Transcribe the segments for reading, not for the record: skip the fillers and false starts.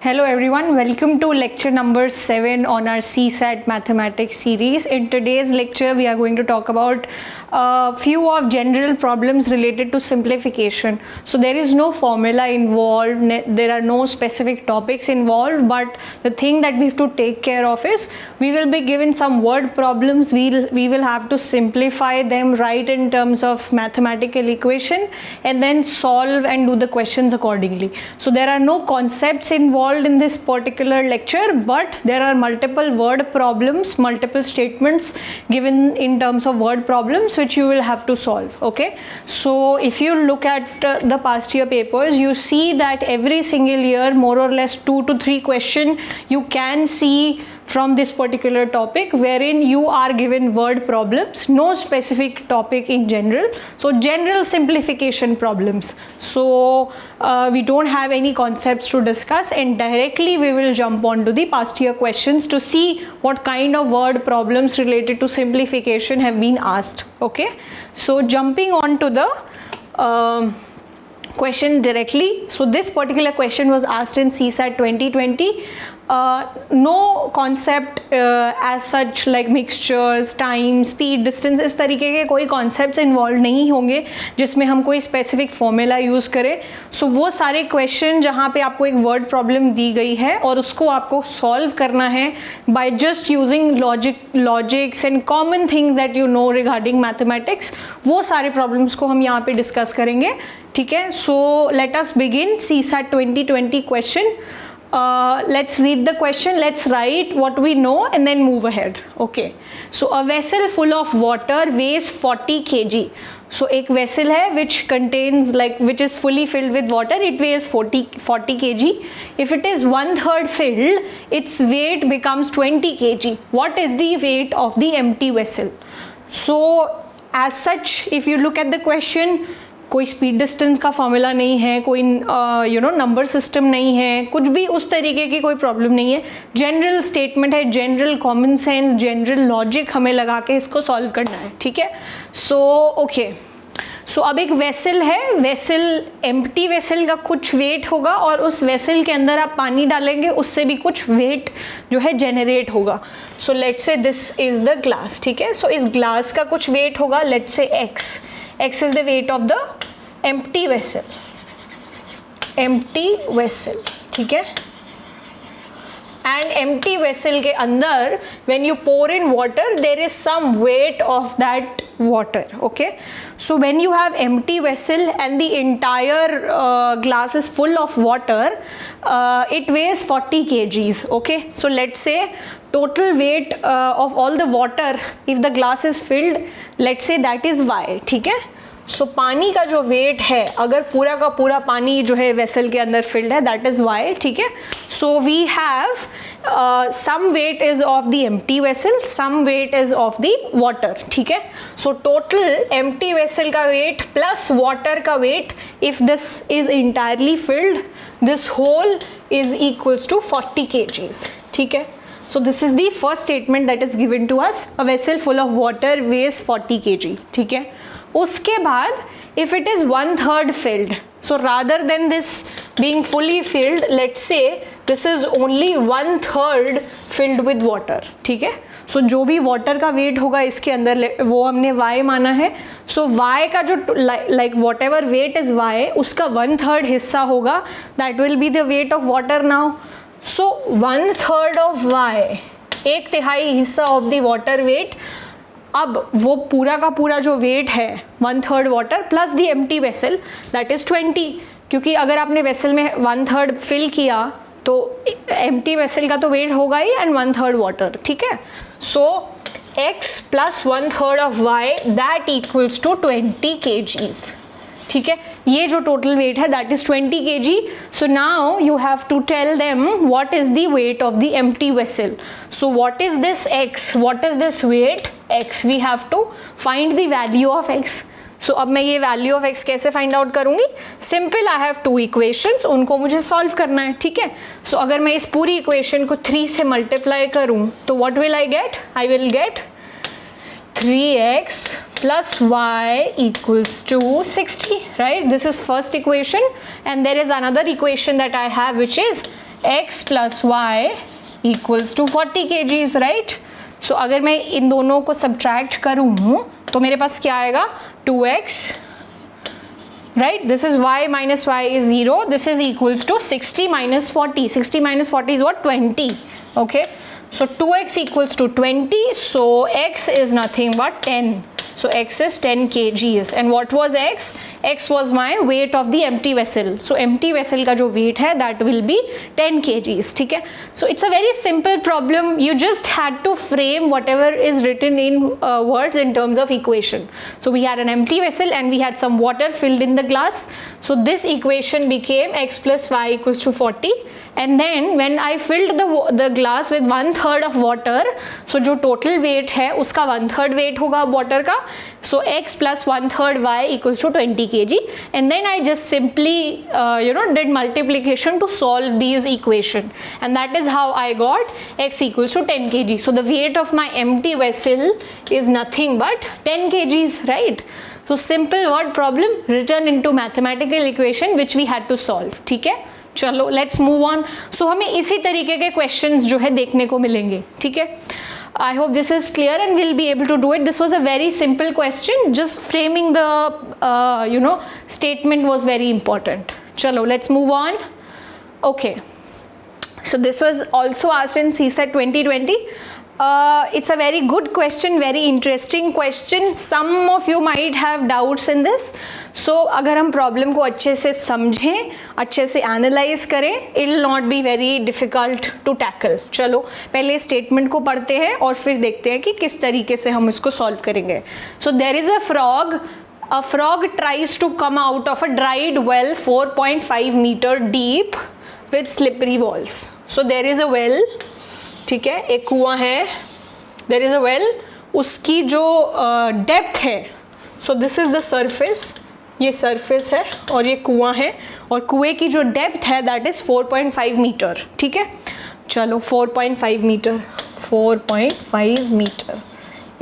Hello everyone, welcome to lecture number 7 on our CSAT mathematics series. In today's lecture we are going to talk about a few of general problems related to simplification. So there is no formula involved, there are no specific topics involved, but the thing that we have to take care of is we will be given some word problems, we will have to simplify them, write in terms of mathematical equation and then solve and do the questions accordingly. So there are no concepts involved in this particular lecture, but there are multiple word problems, multiple statements given in terms of word problems which you will have to solve. Okay, so if you look at the past year papers, you see that every single year more or less 2 to 3 questions you can see from this particular topic wherein you are given word problems, no specific topic in general, so general simplification problems. So we don't have any concepts to discuss and directly we will jump on to the past year questions to see what kind of word problems related to simplification have been asked. Okay, so jumping on to the question directly. So this particular question was asked in CSAT 2020. No concept as such like mixtures, time, speed, distance, इस तरीके के कोई concepts involved नहीं होंगे जिसमें हम कोई specific formula use करें. So वो सारे question जहाँ पे आपको एक word problem दी गई है और उसको आपको solve करना है by just using logics and common things that you know regarding mathematics, वो सारे problems को हम यहाँ पे discuss करेंगे. ठीक है, so let us begin CSAT 2020 question. Let's read the question, let's write what we know and then move ahead. Okay, so a vessel full of water weighs 40 kg. So एक vessel है which contains which is fully filled with water, it weighs 40 kg. If it is 1/3 filled, its weight becomes 20 kg. What is the weight of the empty vessel? So as such, if you look at the question, कोई speed distance का formula नहीं है, कोई number system नहीं है, कुछ भी उस तरीके की कोई प्रॉब्लम नहीं है. जनरल स्टेटमेंट है, general common sense, general logic हमें लगा के इसको सॉल्व करना है. ठीक है, सो ओके, सो अब एक वेसल है, वेसल एम्प्टी वेसल का कुछ वेट होगा और उस वेसल के अंदर आप पानी डालेंगे, उससे भी कुछ वेट जो है जनरेट होगा. So let's say this is the glass. ठीक है, सो इस ग्लास का कुछ वेट होगा, let's say x. X is the weight of the empty vessel. Empty vessel. ठीक है, and empty vessel के अंदर when you pour in water there is some weight of that water. Okay, so when you have empty vessel and the entire glass is full of water, it weighs 40 kgs. Okay, so let's say total weight of all the water if the glass is filled, let's say that is y. ठीक है, सो पानी का जो wait है अगर पूरा का पूरा पानी जो है वेसल के अंदर फिल्ड है, दैट इज y. ठीक है, so we have some weight is of the empty vessel, some weight is of the water. ठीक है, सो टोटल एम्प्टी वेसल का वेट प्लस वाटर का weight, if this is entirely filled, this whole is equals to 40 kgs. ठीक है, so this is the first statement that is given to us, a vessel full of water weighs 40 kg. ठीक है, उसके बाद if it is 1/3 filled, so rather than this being fully filled, let's say this is only 1/3 filled with water. ठीक है, so जो भी water का weight होगा इसके अंदर वो हमने y माना है. so y का जो like whatever weight is y, उसका 1/3 हिस्सा होगा, that will be the weight of water now. So 1/3 of y, 1/3 हिस्सा of the water weight. अब वो पूरा का पूरा जो वेट है 1/3 water plus the empty vessel, that is 20. क्योंकि अगर आपने वेसल में 1/3 फिल किया तो एम्प्टी वेसल का तो वेट होगा ही एंड 1/3 वाटर. ठीक है, so x plus 1/3 of y that equals to 20 kgs. ठीक है, ये जो टोटल वेट है that is 20 kg. So now you have to tell them what is the weight of the empty vessel. So what is this x, what is this weight x, we have to find the value of x. सो अब मैं ये value of x कैसे find out करूंगी? Simple, I have 2 equations, उनको मुझे solve करना है. ठीक है, सो अगर मैं इस पूरी इक्वेशन को 3 से मल्टीप्लाई करूं तो what will I get? I will get 3x plus y equals to 60, right? This is first equation, and there is another equation that I have which is x plus y equals to 40 kgs, right. So अगर मैं इन दोनों को subtract करूँ तो मेरे पास क्या आएगा, 2x, right, this is y minus y is 0, this is equals to 60 minus 40. 60 minus 40 is what, 20. Okay, so 2x equals to 20, so x is nothing but 10. So x is 10 kgs. And what was x? X was my weight of the empty vessel. So empty vessel का जो weight है that will be 10 kgs. ठीक है. So it's a very simple problem. You just had to frame whatever is written in words in terms of equation. So we had an empty vessel and we had some water filled in the glass. So this equation became x plus y equals to 40. And then when I filled the glass with 1/3 of water, so जो total weight है उसका 1/3 weight होगा water का. So x plus 1/3 y equals to 20 kg. And then I just simply did multiplication to solve these equation. And that is how I got x equals to 10 kg. So the weight of my empty vessel is nothing but 10 kgs, right? So simple word problem written into mathematical equation which we had to solve. ठीक है. चलो let's move on. सो हमें इसी तरीके के questions जो है देखने को मिलेंगे. ठीक है. I hope this is clear and will be able to do it. This was a very simple question, just framing the statement was very important. चलो let's move on. Okay, so this was also asked in CSAT 2020. It's a very good question, very interesting question. Some of you might have doubts in this. So अगर हम problem को अच्छे से समझें, अच्छे से analyse करें, it will not be very difficult to tackle. चलो पहले स्टेटमेंट को पढ़ते हैं और फिर देखते हैं कि किस तरीके से हम इसको सॉल्व करेंगे. So there is a frog. A frog tries to come out of a dried well 4.5 meter deep with slippery walls. So there is a well, ठीक है, एक कुआं है, there is a well, उसकी जो डेप्थ है, so this is the surface, ये surface है और ये कुआं है और कुएं की जो डेप्थ है that is 4.5 मीटर. ठीक है. चलो 4.5 metre, 4.5 metre,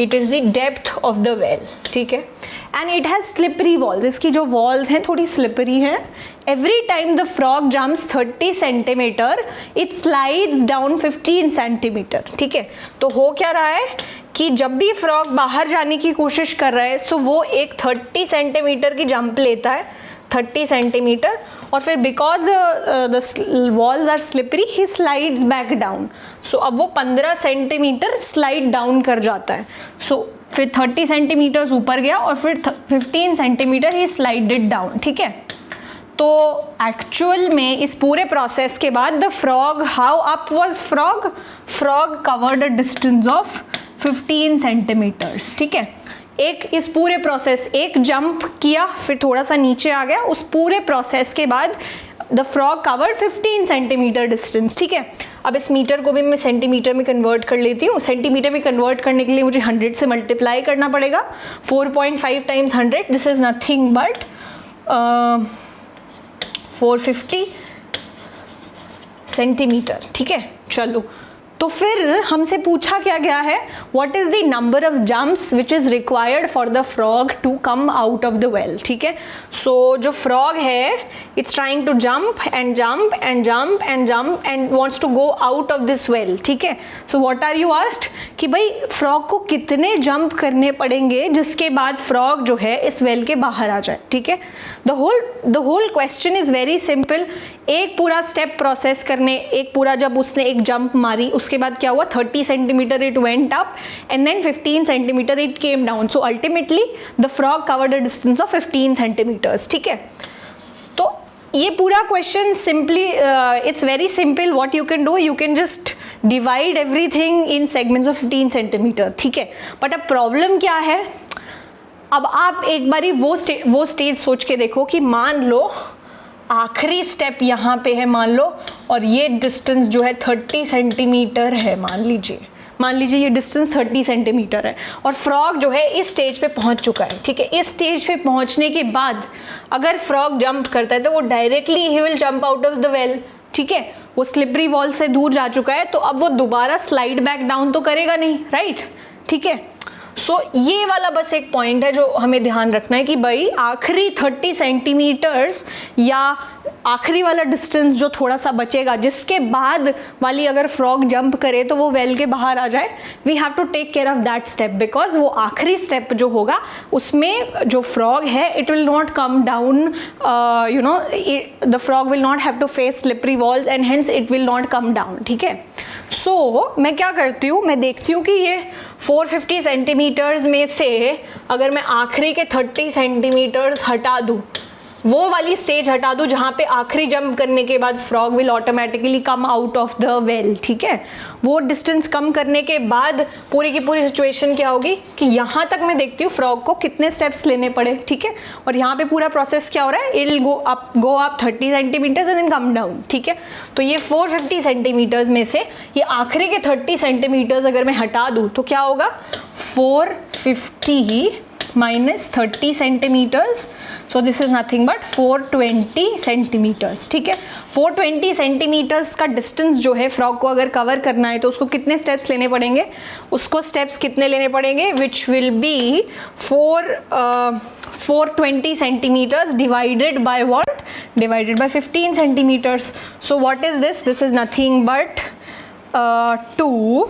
it is the depth of the well. ठीक है. And it has slippery walls. इसकी जो walls हैं थोड़ी slippery हैं. Every time the frog jumps 30 centimeter, it slides down 15 centimeter. ठीक है. तो हो क्या रहा है कि जब भी फ्रॉग बाहर जाने की कोशिश कर रहा है, सो वो एक 30 सेंटीमीटर की जंप लेता है, 30 सेंटीमीटर, और फिर because the walls are slippery he slides back down. So अब वो 15 सेंटीमीटर स्लाइड डाउन कर जाता है. सो फिर 30 सेंटीमीटर्स ऊपर गया और फिर 15 सेंटीमीटर ही स्लाइडेड डाउन. ठीक है. तो एक्चुअल में इस पूरे प्रोसेस के बाद the frog, how up was frog, frog covered a distance of 15 centimetres. ठीक है. एक इस पूरे प्रोसेस, एक जंप किया फिर थोड़ा सा नीचे आ गया, उस पूरे प्रोसेस के बाद the frog covered 15 centimetre distance. ठीक है. अब इस मीटर को भी मैं सेंटीमीटर में कन्वर्ट कर लेती हूँ. सेंटीमीटर में कन्वर्ट करने के लिए मुझे 100 से मल्टीप्लाई करना पड़ेगा. 4.5 times 100, this is nothing but 450 centimetre. ठीक है. चलो, तो फिर हमसे पूछा क्या गया है, what is the number of jumps which is required for the frog to come out of the well. ठीक है. सो जो फ्रॉग है, it's trying to jump and jump and jump and jump and wants to go out of this well. ठीक है. So what are you asked कि भाई frog को कितने जंप करने पड़ेंगे जिसके बाद फ्रॉग जो है इस वेल के बाहर आ जाए. ठीक है. The whole question is very simple. एक पूरा स्टेप प्रोसेस करने, एक पूरा जब उसने एक जंप मारी उसके बाद क्या हुआ, 30 centimetre it went up and then 15 centimetre it came down. So ultimately the frog covered a distance of 15 centimetres. ठीक है. तो ये पूरा question simply, it's very simple. What you can do, you can just divide everything in segments of 15 centimetre. ठीक है. But अब problem क्या है, अब आप एक बारी वो स्टेज सोच के देखो कि मान लो आखिरी स्टेप यहाँ पे है मान लो, और ये डिस्टेंस जो है 30 सेंटीमीटर है. मान लीजिए ये डिस्टेंस 30 सेंटीमीटर है और फ्रॉग जो है इस स्टेज पे पहुँच चुका है. ठीक है. इस स्टेज पे पहुँचने के बाद अगर फ्रॉग जंप करता है तो वो directly he will jump out of the well. ठीक है. वो स्लिपरी वॉल से दूर जा चुका है, तो अब वो दोबारा स्लाइड बैक डाउन तो करेगा नहीं, राइट. ठीक है. सो ये वाला बस एक पॉइंट है जो हमें ध्यान रखना है कि भाई आखिरी 30 सेंटीमीटर्स या आखिरी वाला डिस्टेंस जो थोड़ा सा बचेगा, जिसके बाद वाली अगर फ्रॉग जंप करे तो वो वेल के बाहर आ जाए, we have to take care of that step, because वो आखिरी स्टेप जो होगा उसमें जो फ्रॉग है it will not come down, you know, the frog will not have to face slippery walls and hence it will not come down, ठीक है। सो मैं क्या करती हूँ, मैं देखती हूँ कि ये 450 सेंटीमीटर्स में से अगर मैं आखिरी के 30 सेंटीमीटर्स हटा दूँ, वो वाली स्टेज हटा दूँ जहाँ पे आखिरी जंप करने के बाद frog will automatically come out of the well, ठीक है। वो डिस्टेंस कम करने के बाद पूरी की पूरी सिचुएशन क्या होगी कि यहाँ तक मैं देखती हूँ फ्रॉग को कितने स्टेप्स लेने पड़े, ठीक है। और यहाँ पे पूरा प्रोसेस क्या हो रहा है, it will go up 30 centimetres and then come down, ठीक है। तो ये 450 सेंटीमीटर्स में से ये आखिरी के 30 सेंटीमीटर्स अगर मैं हटा दूँ तो क्या होगा, 450 minus 30 centimetres, so this is nothing but 420 centimetres, ठीक है। 420 सेंटीमीटर्स का डिस्टेंस जो है फ्रॉग को अगर कवर करना है तो उसको कितने स्टेप्स लेने पड़ेंगे, उसको स्टेप्स कितने लेने पड़ेंगे, which will be 420 centimetres divided by what, divided by 15 centimetres. So what is this, this is nothing but 2,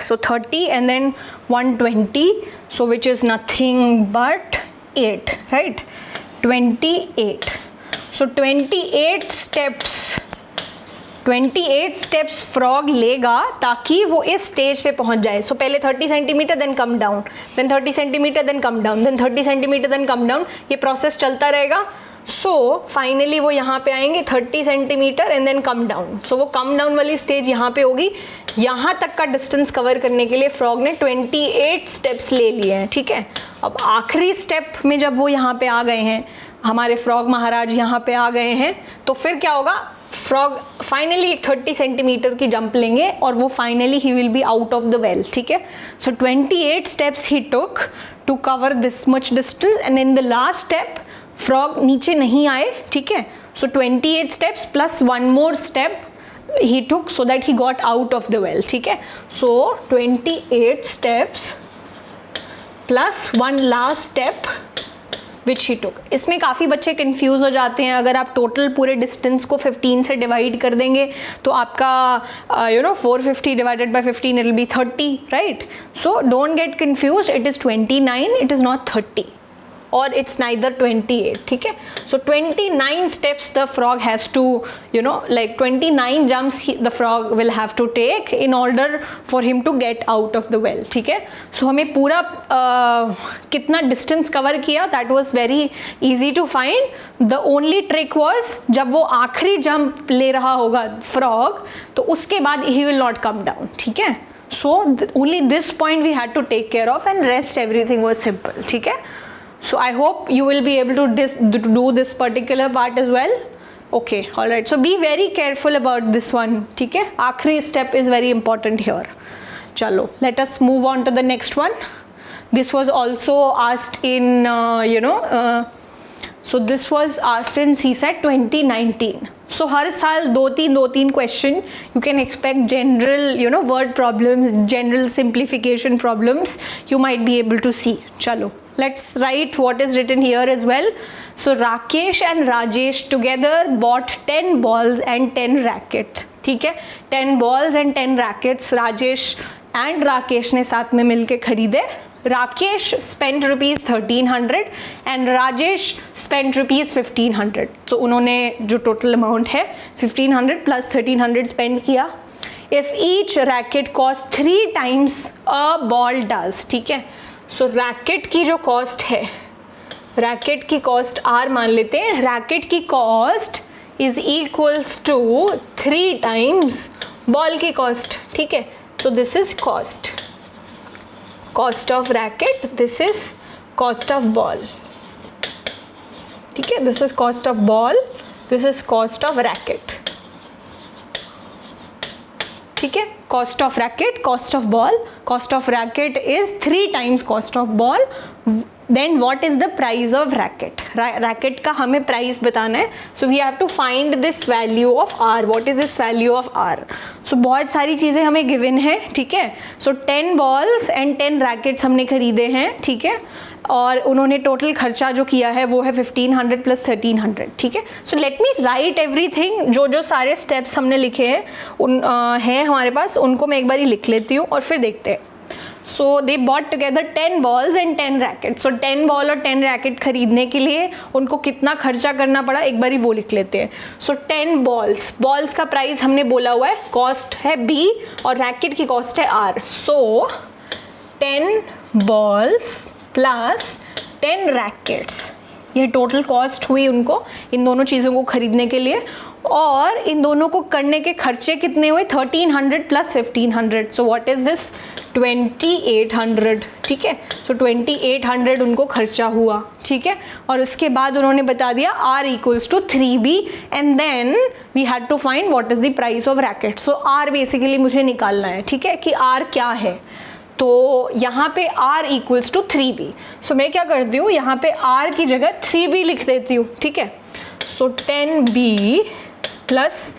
so 30 and then 120, so which is nothing but 8, right, 28. So 28 steps frog लेगा ताकि वो इस stage पे पहुंच जाए। So पहले 30 centimetre then come down, then 30 centimetre then come down, then 30 centimetre then come down, ये process चलता रहेगा। सो फाइनली वो यहाँ पे आएंगे 30 centimetre and then come down. So वो कम डाउन वाली स्टेज यहाँ पे होगी। यहाँ तक का डिस्टेंस कवर करने के लिए फ्रॉग ने 28 स्टेप्स ले लिए हैं, ठीक है। अब आखिरी स्टेप में जब वो यहाँ पे आ गए हैं, हमारे फ्रॉग महाराज यहाँ पे आ गए हैं, तो फिर क्या होगा, फ्रॉग फाइनली 30 सेंटीमीटर की जंप लेंगे और वो finally he will be out of the well, ठीक है। So 28 steps he took to cover this much distance and in the last step frog नीचे नहीं आए, ठीक है। So 28 steps plus one more step he took so that he got out of the well, ठीक है। So 28 steps plus one last step which he took। इसमें काफ़ी बच्चे कंफ्यूज हो जाते हैं। अगर आप टोटल पूरे डिस्टेंस को 15 से डिवाइड कर देंगे तो आपका 450 divided by 15 it will B 30, right. So don't get confuse, it is 29, it is not 30 or it's neither 28, ठीक है। So 29 steps the frog has to, like 29 jumps the frog will have to take in order for him to get out of the well, ठीक है। So हमें पूरा कितना distance cover किया, that was very easy to find. The only trick was जब वो आखिरी jump ले रहा होगा frog तो उसके बाद he will not come down, ठीक है। So only this point we had to take care of and rest everything was simple, ठीक है। So I hope you will be able to do this particular part as well. Okay, all right. So be very careful about this one. ठीक है, आखिरी step is very important here. चलो, let us move on to the next one. This was also asked in so this was asked in CSAT 2019. So हर साल दो तीन question you can expect, general word problems, general simplification problems you might be able to see. चलो, let's write what is written here as well. So Rakesh and Rajesh together bought 10 balls and 10 rackets, ठीक है। 10 balls and 10 rackets Rajesh and Rakesh ने साथ में मिलके खरीदे। Rakesh spent rupees 1300 and Rajesh spent rupees 1500. तो उन्होंने जो total amount है 1500 plus 1300 spend किया। If each racket costs 3 times a ball does, ठीक है। सो रैकेट की जो कॉस्ट है, रैकेट की कॉस्ट R मान लेते हैं। रैकेट की cost is equals to 3 times ball की कॉस्ट, ठीक है। So this is cost of racket, this is cost of ball, ठीक है। This is cost of ball, this is cost of racket, ठीक है। Cost of racket, cost of ball, cost of racket is 3 times cost of ball. Then what is the price of racket, racket का हमें price बताना है। So we have to find this value of R। What is this value of R? So बहुत सारी चीज़ें हमें given है, ठीक है। सो 10 balls एंड 10 रैकेट्स हमने खरीदे हैं, ठीक है। और उन्होंने टोटल खर्चा जो किया है वो है 1500 प्लस 1300, ठीक है। So let me right everything, जो जो सारे स्टेप्स हमने लिखे हैं उन हैं हमारे पास, उनको मैं एक बार ही लिख लेती हूँ और फिर देखते हैं। So they bought together 10 balls and 10 rackets। So 10 ball और 10 रैकेट खरीदने के लिए उनको कितना खर्चा करना पड़ा एक बार ही वो लिख लेते हैं। सो 10 balls का प्राइस हमने बोला हुआ है, कॉस्ट है B और रैकेट की कॉस्ट है R। सो 10 balls प्लस 10 रैकेट्स, ये टोटल कॉस्ट हुई उनको इन दोनों चीज़ों को खरीदने के लिए, और इन दोनों को करने के खर्चे कितने हुए 1300 plus 1500। So what is this 2800, ठीक है। सो 2800 उनको खर्चा हुआ, ठीक है। और उसके बाद उन्होंने बता दिया R equals to 3B and then we had to find what is the price of racket. So R basically मुझे निकालना है, ठीक है, कि R क्या है। तो यहाँ पे R इक्वल्स टू 3B। सो मैं क्या करती हूँ, यहाँ पे R की जगह 3B लिख देती हूँ, ठीक है। सो 10B प्लस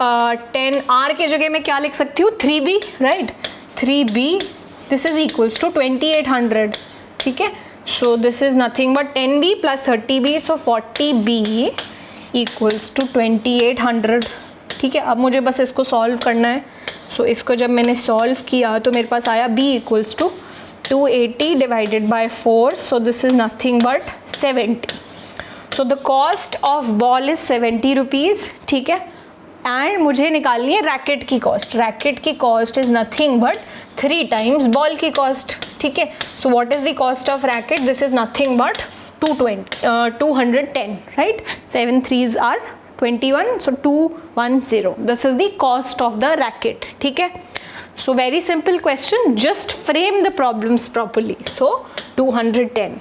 10 R के जगह मैं क्या लिख सकती हूँ 3B, right. 3B this is equals to 2800, ठीक है। So this is nothing but 10B plus 30B, so 40B equals to 2800, ठीक है। अब मुझे बस इसको सॉल्व करना है। सो इसको जब मैंने सॉल्व किया तो मेरे पास आया B equals to 280 divided by 4, so this is nothing but 70। So the cost of ball is 70 rupees, ठीक है। एंड मुझे निकालनी है रैकेट की कॉस्ट। रैकेट की cost is nothing but 3 times ball की कॉस्ट, ठीक है। So what is the cost of racket, this is nothing but 210, right. 7 3s are 21, so 210, this is the cost of the racket, ठीक है। So very simple question, just frame the problems properly। So 210,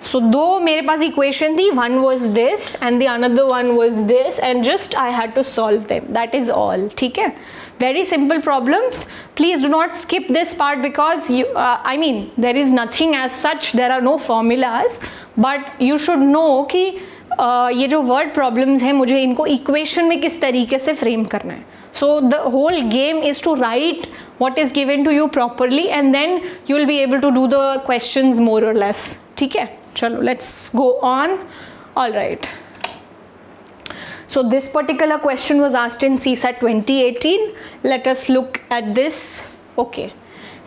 so दो मेरे पास equation थी, one was this and the another one was this and just I had to solve them, that is all, ठीक है। Very simple problems, please do not skip this part because you I mean there is nothing as such, there are no formulas, but you should know कि ये जो word problems हैं मुझे इनको equation में किस तरीके से फ्रेम करना है। So the whole game is to write what is given to you properly and then you will be able to do the questions more or less, ठीक है। चलो let's go on. All right, so this particular question was asked in CSAT 2018। Let us look at this. Okay,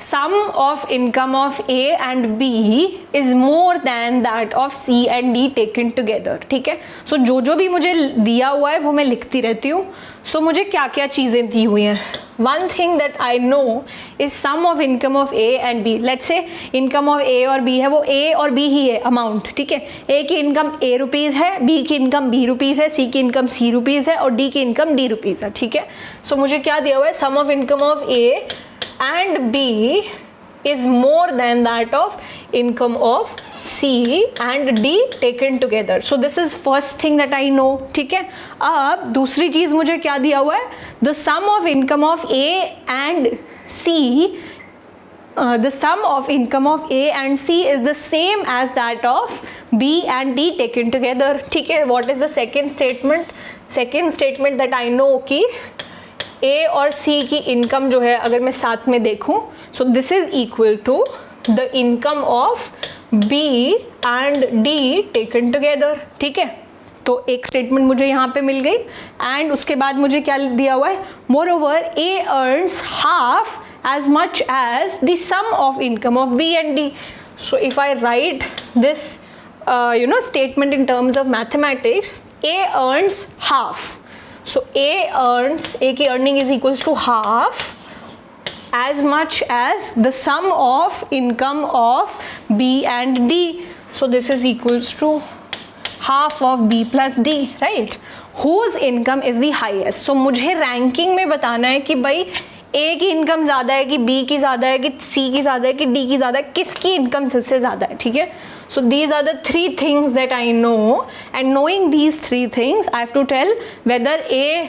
sum of income of A and B is more than that of C and D taken together, ठीक है। So जो भी मुझे दिया हुआ है वो मैं लिखती रहती हूँ। सो मुझे क्या क्या चीज़ें दी हुई हैं, one thing that I know is sum of income of A and B। Let's say income of A और B है, वो A और B ही है अमाउंट, ठीक है। A की इनकम A रुपीज़ है, B की इनकम B रुपीज़ है, C की इनकम C रुपीज़ है और D की इनकम D रुपीज़ है, ठीक है। सो मुझे क्या दिया हुआ है, sum of income of A and B is more than that of income of C and D taken together. So this is first thing that I know, ठीक है। अब दूसरी चीज़ मुझे क्या दिया हुआ है, the sum of income of A and C, the sum of income of A and C is the same as that of B and D taken together, ठीक है। What is the second statement? Second statement that I know कि A और C की income जो है अगर मैं साथ में देखूं, so this is equal to the income of B and D taken together, ठीक है। तो एक स्टेटमेंट मुझे यहाँ पे मिल गई एंड उसके बाद मुझे क्या दिया हुआ है, more over A earns half as much as the sum of income of B and D. So if I write this statement in terms of mathematics, A earns half. So A की earning is equals to half as much as the sum of income of B and D. So this is equals to half of B plus D, right? Whose income is the highest? So मुझे ranking में बताना है कि भाई A की income ज़्यादा है कि B की ज़्यादा है कि C की ज़्यादा है कि D की ज़्यादा है, किसकी इनकम सबसे ज़्यादा है, ठीक है। So these are the three things that I know, and knowing these three things I have to tell whether A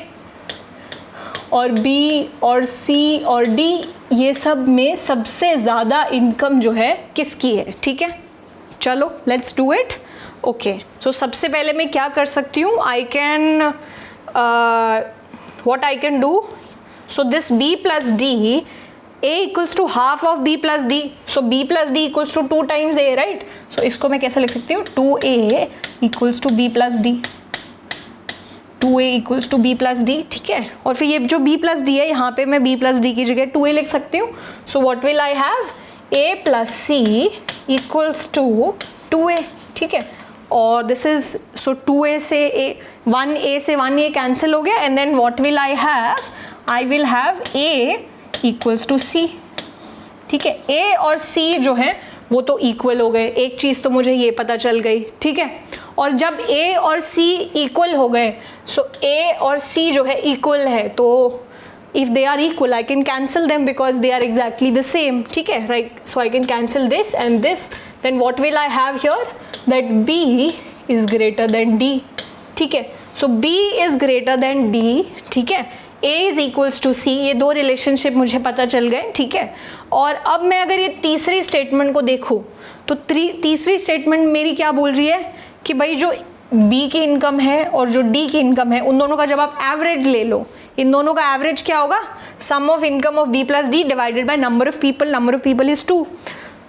और B और C और D ये सब में सबसे ज़्यादा इनकम जो है किसकी है, ठीक है। चलो लेट्स डू इट। ओके, सो सबसे पहले मैं क्या कर सकती हूँ, I can what I can do, so this B plus D a equals to half of b plus d, so b plus d equals to 2 times a, right? So इसको मैं कैसे लिख सकती हूँ, 2a equals to b plus d, 2a equals to b plus d, ठीक है। और फिर ये जो b plus d है, यहाँ पे मैं b plus d की जगह 2a लिख सकती हूँ। So what will I have? a plus c equals to 2a, ठीक है। और दिस इज, सो 2a से a से 1a कैंसिल हो गया, and then what will I have, I will have a equals to c, ठीक है। a और c जो है वो तो इक्वल हो गए, एक चीज़ तो मुझे ये पता चल गई, ठीक है। और जब a और c इक्वल हो गए, सो a और c जो है इक्वल है, तो if they are equal I can cancel them because they are exactly the same, ठीक है, right? So I can cancel this and this, then what will I have here, that b is greater than d, ठीक है। So b is greater than d, ठीक है, a is equals to c, ये दो relationship मुझे पता चल गए, ठीक है। और अब मैं अगर ये तीसरी स्टेटमेंट को देखूँ तो तीसरी स्टेटमेंट मेरी क्या बोल रही है कि भाई जो b की इनकम है और जो d की इनकम है, उन दोनों का जब आप एवरेज ले लो, इन दोनों का एवरेज क्या होगा, sum of income of b plus d divided by number of people is 2,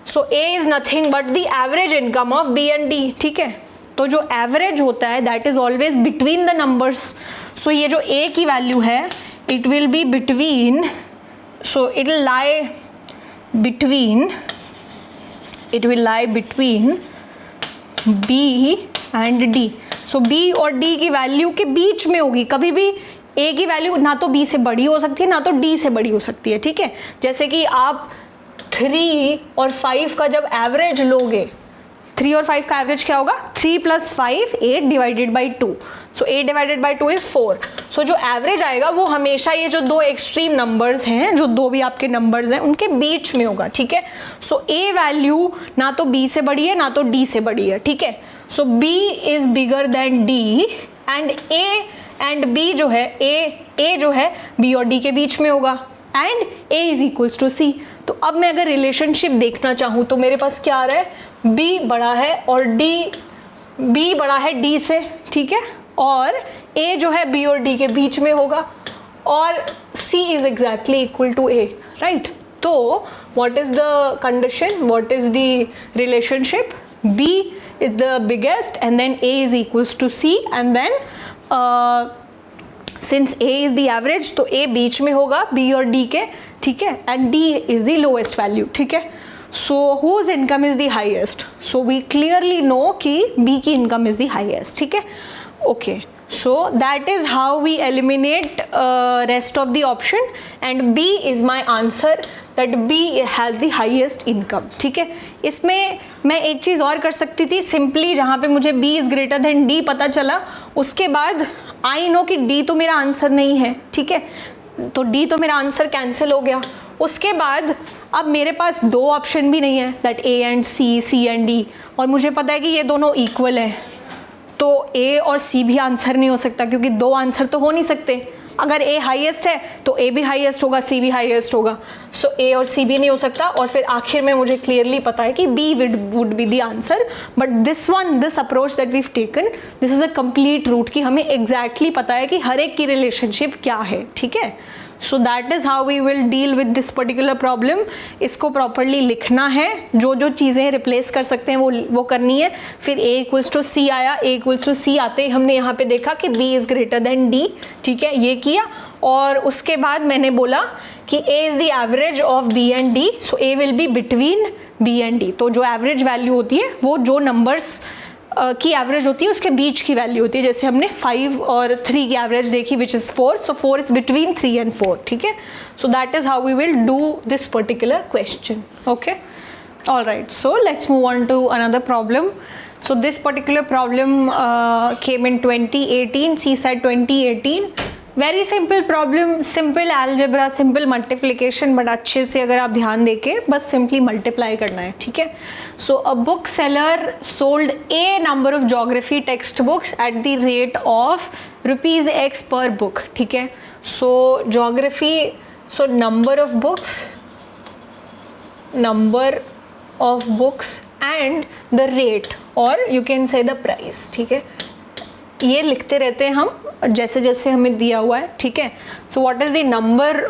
so a is nothing but the average income of b and d, ठीक है। तो जो एवरेज होता है that is always between the numbers, so ये जो a की value है it will be between, so it will lie between b and d, so b और d की वैल्यू के बीच में होगी। कभी भी a की वैल्यू ना तो b से बड़ी हो सकती है ना तो d से बड़ी हो सकती है, ठीक है। जैसे कि आप 3 और 5 का जब एवरेज लोगे, 3 और 5 का एवरेज क्या होगा, 3 + 5 8 divided by 2, so 8 divided by 2 is 4, सो जो एवरेज आएगा वो हमेशा ये जो दो एक्सट्रीम नंबर्स हैं, जो दो भी आपके नंबर्स हैं, उनके बीच में होगा, ठीक है। सो a वैल्यू ना तो b से बड़ी है ना तो d से बड़ी है, ठीक है। सो b is bigger than d and a and b जो है a जो है b और d के बीच में होगा, and a is equals to c। तो अब मैं अगर रिलेशनशिप देखना चाहूँ तो मेरे पास क्या आ रहा है, b बड़ा है और b बड़ा है d से, ठीक है, और a जो है b और d के बीच में होगा, और c is exactly equal to a, right. तो what is the condition, what is the relationship, b is the biggest and then a is equals to c, and then since a is the average तो a बीच में होगा b और d के, ठीक है, and d is the lowest value, ठीक है। So whose income is the highest, so we clearly know कि b की इनकम इज द हाईएस्ट, ठीक है, okay. So that is how we eliminate rest of the option, and B is my answer, that B has the highest income, ठीक है। इसमें मैं एक चीज़ और कर सकती थी, सिंपली जहाँ पे मुझे B is greater than D पता चला, उसके बाद I know कि D तो मेरा आंसर नहीं है, ठीक है, तो D तो मेरा आंसर कैंसिल हो गया। उसके बाद अब मेरे पास दो ऑप्शन भी नहीं है, that A and C and D, और मुझे पता है कि ये दोनों इक्वल है, तो A और C भी आंसर नहीं हो सकता, क्योंकि दो आंसर तो हो नहीं सकते। अगर A हाईएस्ट है तो A भी हाईएस्ट होगा, C भी हाईएस्ट होगा, सो A और C भी नहीं हो सकता। और फिर आखिर में मुझे क्लियरली पता है कि B would be the answer, but this approach that we've taken, this is a complete route कि हमें एग्जैक्टली पता है कि हर एक की रिलेशनशिप क्या है, ठीक है। So that is how we will deal with this particular problem. इसको प्रॉपरली लिखना है, जो जो चीज़ें रिप्लेस कर सकते हैं वो करनी है। फिर A इक्वल्स टू C आया, A इक्वल्स टू C आते ही हमने यहाँ पे देखा कि B is greater than D, ठीक है, ये किया। और उसके बाद मैंने बोला कि A is the average of B and D, so A will be between B and D। तो जो एवरेज वैल्यू होती है वो जो नंबर्स की एवरेज होती है उसके बीच की वैल्यू होती है। जैसे हमने 5 और 3 की एवरेज देखी which is 4, so 4 is between 3 and 4, ठीक है। So that is how we will do this particular question, okay. All right, so let's move on to another problem. So this particular problem came in 2018, CSAT 2018. Very simple problem, simple algebra, simple multiplication, but अच्छे से अगर आप ध्यान देके बस simply multiply करना है, ठीक है। So a bookseller sold a number of geography textbooks at the rate of ₹X per book, ठीक है। So geography, so number of books and the rate, or you can say the price, ठीक है, ये लिखते रहते हैं हम जैसे जैसे हमें दिया हुआ है, ठीक है। So what is the number,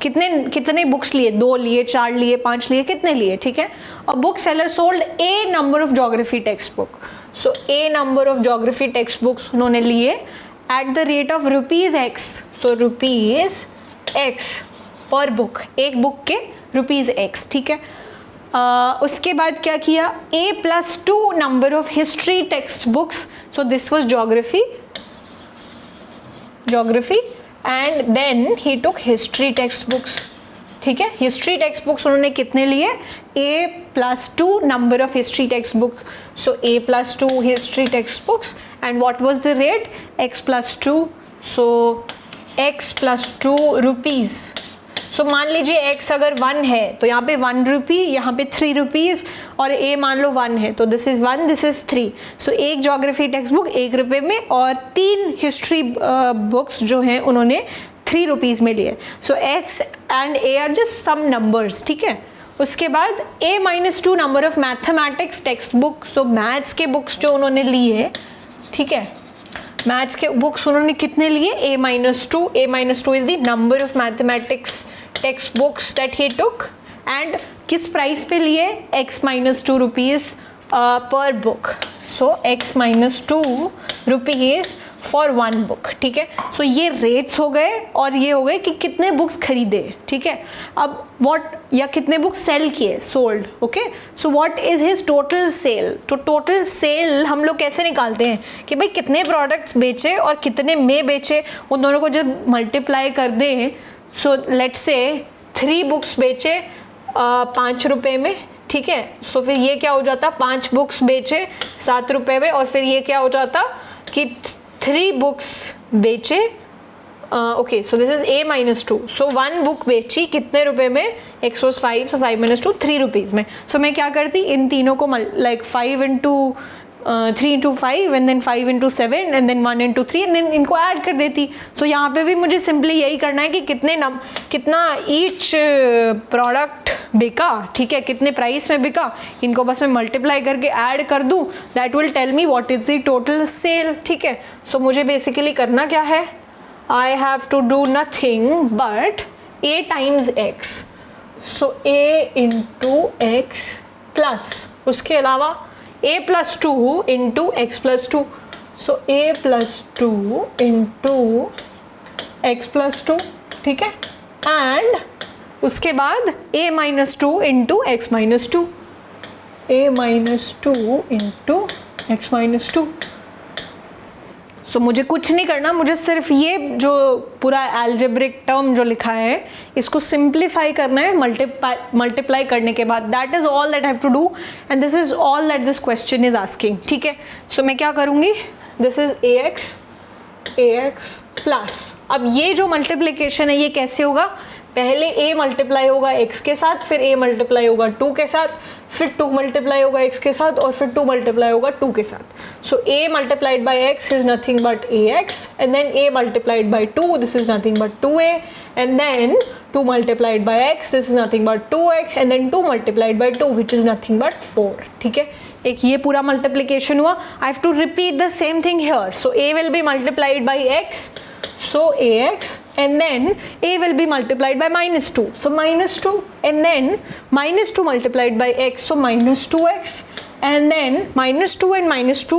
कितने बुक्स लिए, 2 लिए, 4 लिए, 5 लिए, कितने लिए, ठीक है। A bookseller sold a number of geography text book, so a number of geography textbooks उन्होंने लिए at the rate of ₹X, so ₹X per book, एक बुक के ₹X, ठीक है। उसके बाद क्या किया, A+2 number of history text books, so this was geography and then he took history text books, ठीक है। हिस्ट्री टेक्स्ट बुक्स उन्होंने कितने लिए, A+2 number of history text book, so A+2 history text books and what was the rate, X+2, so X+2 rupees. So मान लीजिए x अगर 1 है तो यहाँ पे ₹1, यहाँ पे ₹3 और a मान लो 1 है, तो दिस इज़ 1, दिस इज़ 3। सो एक ज्योग्राफी टेक्स्ट बुक ₹1 में और 3 हिस्ट्री बुक्स जो हैं उन्होंने ₹3 में लिए। So x and a are just some numbers, ठीक है। उसके बाद A-2 number of mathematics text book, so maths के बुक्स जो उन्होंने लिए, ठीक है, मैथ्स के बुक्स उन्होंने कितने लिए, A-2 is the number of mathematics text books that he took and किस प्राइस पे लिए, X-2 पर book, so X-2 for 1 book, ठीक है। सो ये रेट्स हो गए और ये हो गए कि कितने बुक्स खरीदे, ठीक है। अब व्हाट, या कितने बुक्स सेल किए, sold, okay. So what is his total sale, तो टोटल सेल हम लोग कैसे निकालते हैं कि भाई कितने प्रोडक्ट्स बेचे और कितने में बेचे, उन दोनों को जब मल्टीप्लाई कर दें, सो लेट्स से 3 बुक्स बेचे ₹5 में, ठीक है। सो फिर ये क्या हो जाता, 5 बुक्स बेचे ₹7 में, और फिर ये क्या हो जाता कि 3 बुक्स बेचे, okay, so this is A-2, so 1 book बेची कितने रुपए में, X was 5, so 5-2 ₹3 में। सो मैं क्या करती, इन तीनों को like 5 into 3 into 5 and then 5 into 7 and then 1 into 3 and then इनको ऐड कर देती। सो यहाँ पे भी मुझे सिंपली यही करना है कि कितना ईच प्रोडक्ट बिका, ठीक है, कितने प्राइस में बिका, इनको बस मैं मल्टीप्लाई करके ऐड कर दूँ, that will tell me what is the total sale, ठीक है। सो मुझे बेसिकली करना क्या है, I have to do nothing but A times X, so A into X plus उसके अलावा A+2 into X+2, सो A+2 into X+2, ठीक है, एंड उसके बाद A-2 into X-2, A-2 into X-2। सो मुझे कुछ नहीं करना, मुझे सिर्फ ये जो पूरा एल्जेब्रिक टर्म जो लिखा है इसको सिंप्लीफाई करना है मल्टीप्लाई करने के बाद, that is all that I have to do and this is all that this question is asking, ठीक है। सो मैं क्या करूँगी, दिस इज ax प्लस, अब ये जो मल्टीप्लिकेशन है ये कैसे होगा, पहले a मल्टीप्लाई होगा x के साथ, फिर a मल्टीप्लाई होगा 2 के साथ, फिर 2 मल्टीप्लाई होगा x के साथ, और फिर 2 मल्टीप्लाई होगा 2 के साथ। So a multiplied by x is nothing but ax and then a multiplied by 2 this is nothing but 2a and then 2 multiplied by x this is nothing but 2x and then 2 multiplied by 2 which is nothing but 4, ठीक है। एक ये पूरा multiplication हुआ, I have to repeat the same thing here, so a will be multiplied by x, so ax and then a will be multiplied by -2, so -2 and then -2 multiplied by x, so -2x and then -2 and -2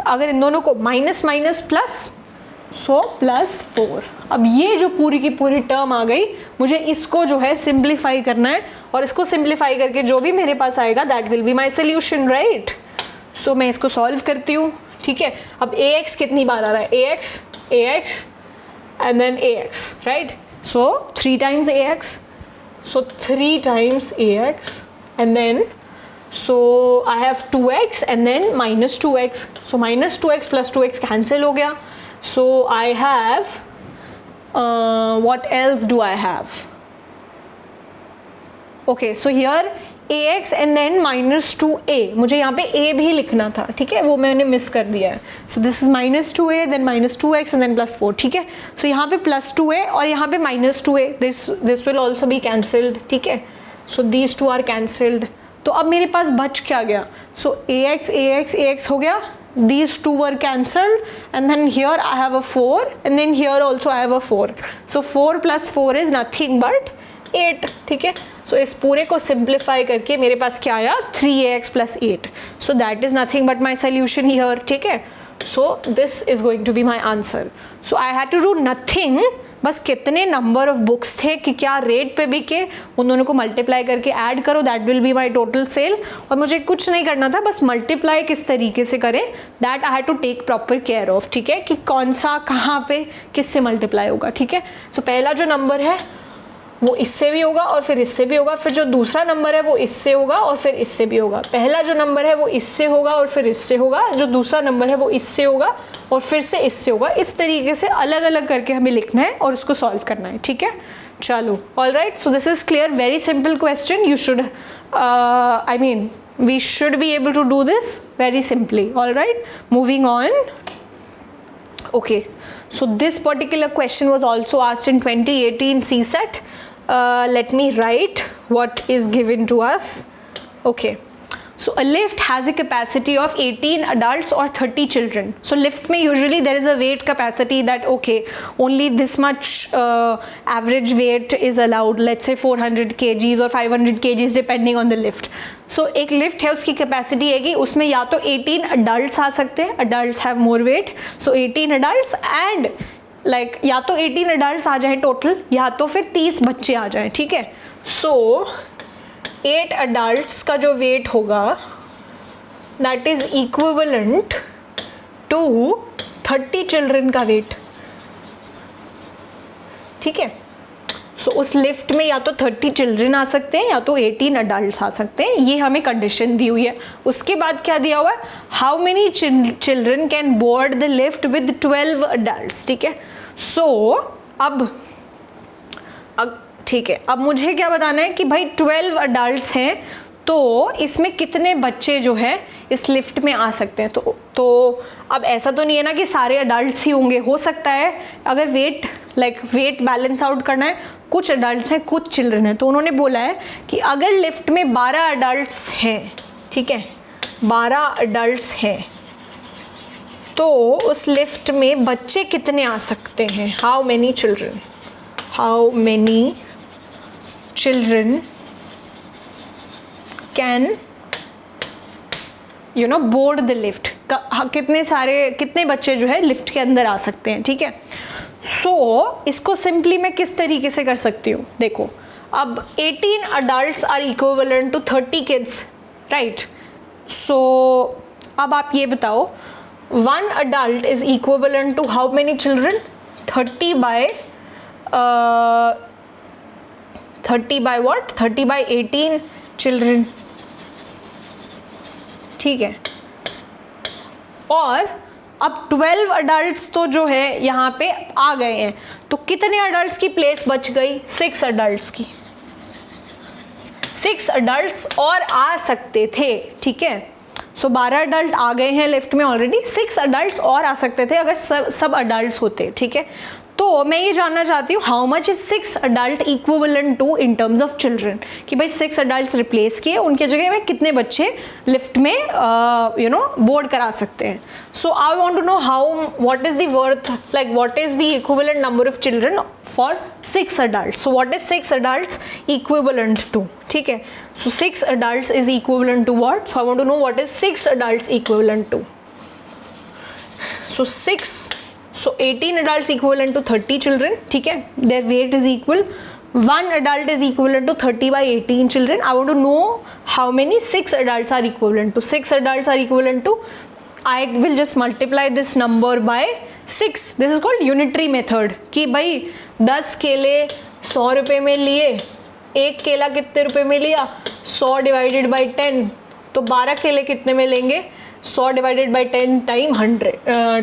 अगर इन दोनों को minus minus plus, सो +4। अब ये जो पूरी की पूरी term आ गई, मुझे इसको जो है सिंप्लीफाई करना है और इसको सिंप्लीफाई करके जो भी मेरे पास आएगा that will be my solution, right. So मैं इसको सॉल्व करती हूँ, ठीक है। अब ax कितनी बार आ रहा है, ax and then ax, right? So 3 times ax, so 3 times ax and then so I have 2x and then -2x, so -2x plus 2x cancel हो गया, so I have what else do I have, okay, so here ax and then -2a, मुझे यहाँ पे a भी लिखना था, ठीक है, वो मैंने मिस कर दिया है। So this is -2a then -2x and then +4, ठीक है। सो यहाँ पे +2a और यहाँ पे -2a, this will also be cancelled, ठीक है। सो दीज 2 आर कैंसल्ड, तो अब मेरे पास बच क्या गया, सो ax हो गया these two were cancelled, and then here I have a 4, and then here also I have a 4. So 4 plus 4 is nothing but 8. ठीक है, so इस पूरे को simplify करके मेरे पास क्या आया 3ax plus 8. So that is nothing but my solution here. ठीक है, so this is going to be my answer. So I had to do nothing, बस कितने नंबर ऑफ बुक्स थे कि क्या रेट पे बिके उन दोनों को मल्टीप्लाई करके ऐड करो, that will be my total sale. और मुझे कुछ नहीं करना था, बस मल्टीप्लाई किस तरीके से करें, that I had to take proper care of. ठीक है, कि कौन सा कहाँ पे किससे मल्टीप्लाई होगा. ठीक है, सो पहला जो नंबर है वो इससे भी होगा और फिर इससे भी होगा, फिर जो दूसरा नंबर है वो इससे होगा और फिर इससे भी होगा. पहला जो नंबर है वो इससे होगा और फिर इससे होगा, जो दूसरा नंबर है वो इससे होगा और फिर से इससे होगा. इस तरीके से अलग अलग करके हमें लिखना है और उसको सॉल्व करना है. ठीक है, चलो, all right. So this is clear, very simple question. You should I mean we should be able to do this very simply. All right, moving on. Okay, so this particular question was also asked in 2018 CSET. Let me write what is given to us. Okay, so a lift has a capacity of 18 adults or 30 children. So lift में usually there is a weight capacity that okay, only this much average weight is allowed. Let's say 400 kgs or 500 kgs depending on the lift. So एक lift है, उसकी capacity है कि उसमें या तो 18 adult आ सकते हैं, adult have more weight, so 18 adult and like या तो 18 अडल्ट आ जाए टोटल या तो फिर 30 बच्चे आ जाएं. ठीक है, सो 8 अडल्ट का जो वेट होगा that is equivalent to 30 children का वेट. ठीक है, सो उस लिफ्ट में या तो 30 चिल्ड्रन आ सकते हैं या तो 18 अडल्ट आ सकते हैं. ये हमें कंडीशन दी हुई है. उसके बाद क्या दिया हुआ है, how many children can board the lift with 12 adult. ठीक है, सो अब ठीक है, अब मुझे क्या बताना है कि भाई 12 अडल्ट हैं तो इसमें कितने बच्चे जो है इस लिफ्ट में आ सकते हैं. तो अब ऐसा तो नहीं है ना कि सारे अडल्ट्स ही होंगे, हो सकता है अगर वेट बैलेंस आउट करना है, कुछ अडल्ट्स हैं कुछ चिल्ड्रन हैं. तो उन्होंने बोला है कि अगर लिफ्ट में 12 अडल्ट्स हैं, ठीक है 12 अडल्ट्स हैं, तो उस लिफ्ट में बच्चे कितने आ सकते हैं, how many children can board the lift. कितने बच्चे जो है लिफ्ट के अंदर आ सकते हैं. ठीक है, सो इसको सिंपली मैं किस तरीके से कर सकती हूँ, देखो अब 18 adults are equivalent to 30 kids, right. So अब आप ये बताओ 1 adult is equivalent to how many children, 30 by what, 30 by 18 children. ठीक है, और अब 12 अडल्ट्स तो जो है यहाँ पे आ गए हैं, तो कितने अडल्ट्स की प्लेस बच गई, 6 अडल्ट्स की. 6 अडल्ट्स और आ सकते थे. ठीक है, सो 12 अडल्ट आ गए हैं लिफ्ट में ऑलरेडी, 6 अडल्ट्स और आ सकते थे अगर सब अडल्ट्स होते. ठीक है, तो मैं ये जानना चाहती हूँ how much is 6 adult equivalent to in terms of children, कि भाई 6 अडल्ट्स रिप्लेस किए, उनके जगह में कितने बच्चे लिफ्ट में बोर्ड करा सकते हैं. So I want to know what is the worth, like what is the equivalent number of children for 6 adults. So what is 6 adults equivalent to. ठीक है, so 6 adults is equivalent to what, so I want to know what is 6 adults equivalent to. So 18 adults equivalent to 30 children. ठीक है, their weight is equal. 1 adult is equivalent to 30 by 18 children. I want to know how many 6 adults are equivalent to. 6 adults are equivalent to, I will just multiply this number by 6. This is called unitary method. कि भाई 10 केले 100 रुपये में लिए, एक केला कितने रुपए में लिया, 100 डिवाइडेड बाई 10, तो 12 केले कितने में लेंगे, 100 divided by 10 times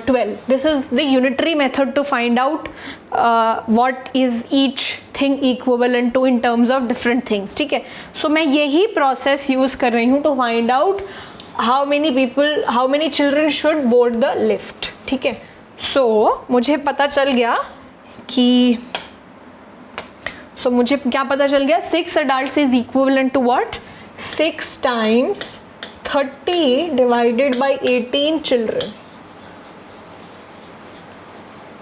12. This is the unitary method to find out what is each thing equivalent to in terms of different things. ठीक है, so मैं यही process use कर रही हूँ to find out how many children should board the lift. ठीक है, so मुझे पता चल गया कि मुझे क्या पता चल गया, 6 adults is equivalent to what, 6 times 30 divided by 18 children,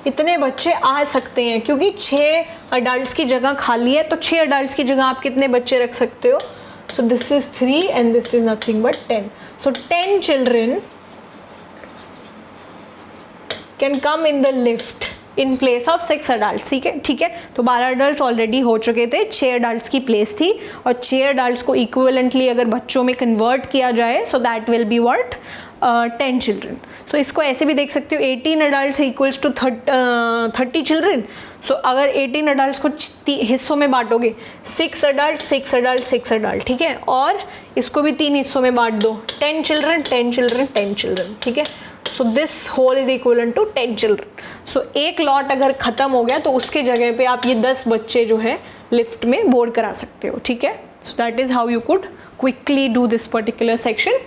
इतने बच्चे आ सकते हैं क्योंकि 6 अडल्ट्स की जगह खाली है, तो 6 अडल्ट्स की जगह आप कितने बच्चे रख सकते हो? सो this is 3 and this is nothing but 10. So 10 children can come in the lift in place of 6 adult. ठीक है. तो 12 अडल्ट ऑलरेडी हो चुके थे, 6 अडल्ट की प्लेस थी, और 6 अडल्ट को इक्विवेलेंटली अगर बच्चों में कन्वर्ट किया जाए, so that will be what 10 children. सो इसको ऐसे भी देख सकते हो, 18 अडल्ट इक्वल्स टू 30 चिल्ड्रन. सो अगर 18 अडल्ट को हिस्सों में बांटोगे, 6 अडल्ट 6 अडल्ट 6 अडल्ट, ठीक है, और इसको भी 3 हिस्सों में बांट दो, 10 चिल्ड्रन 10 चिल्ड्रन 10 चिल्ड्रन, ठीक है. So this whole is equivalent to 10 children. So एक लॉट अगर ख़त्म हो गया तो उसके जगह पे आप ये 10 बच्चे जो है लिफ्ट में बोर्ड करा सकते हो, ठीक है. So that is how you could quickly do this particular section.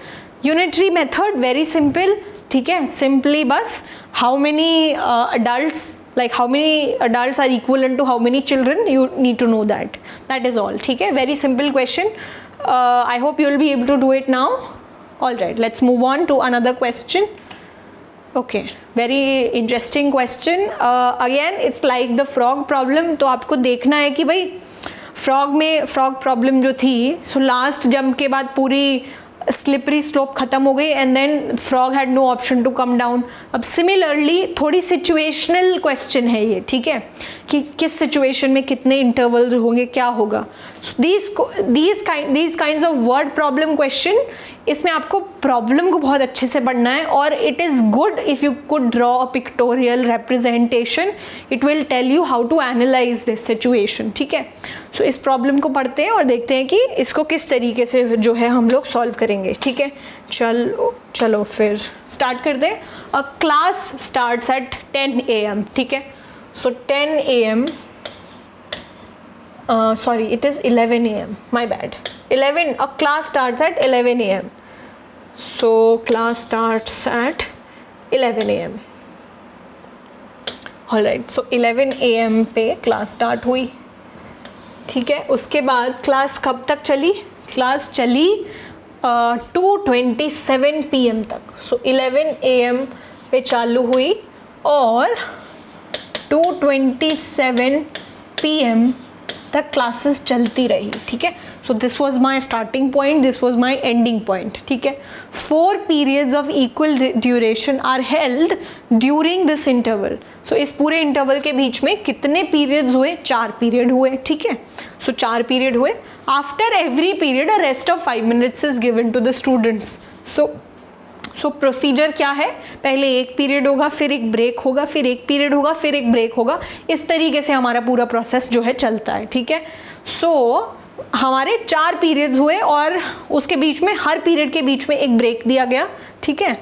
Unitary method very simple, ठीक है. सिंपली बस how many adults, like how many adults are equivalent to how many children, you need to know that is all, ठीक है. very simple question. I hope you will be able to do it now. All right, let's move on to another question. Okay, very interesting question. Again it's like the frog problem. तो आपको देखना है कि भाई frog problem जो थी, so last jump के बाद पूरी स्लिपरी स्लोप खत्म हो गई and then frog had no option to come down. अब सिमिलरली थोड़ी सिचुएशनल क्वेश्चन है ये, ठीक है, कि किस सिचुएशन में कितने इंटरवल्स होंगे, क्या होगा. These kinds of word problem question, इसमें आपको प्रॉब्लम को बहुत अच्छे से पढ़ना है, और it is good if you could draw a pictorial representation. It will tell you how to analyse this situation, ठीक है. सो इस प्रॉब्लम को पढ़ते हैं और देखते हैं कि इसको किस तरीके से जो है हम लोग सॉल्व करेंगे, ठीक है. चलो फिर स्टार्ट करते हैं. अ क्लास स्टार्ट्स एट 10 AM, ठीक है. सो 10 AM, sorry, it is 11 AM, my bad. A class starts at 11 AM. So class starts at 11 AM. Alright, so 11 AM पे क्लास स्टार्ट हुई, ठीक है. उसके बाद क्लास कब तक चली? क्लास चली 2:27 PM तक. सो 11 AM पे चालू हुई और 2:27 PM तक क्लासेस चलती रही, ठीक है. So this was my starting point, this was my ending point, ठीक है. 4 periods of equal duration are held during this interval. So इस पूरे इंटरवल के बीच में कितने पीरियड्स हुए? 4 पीरियड हुए, ठीक है. सो 4 पीरियड हुए. After every period a rest of 5 minutes is given to the students. So procedure क्या है? पहले एक पीरियड होगा, फिर एक ब्रेक होगा, फिर एक पीरियड होगा, फिर एक ब्रेक होगा. इस तरीके से हमारा पूरा प्रोसेस जो है चलता है, ठीक है. सो हमारे 4 पीरियड्स हुए और उसके बीच में, हर पीरियड के बीच में एक ब्रेक दिया गया, ठीक है.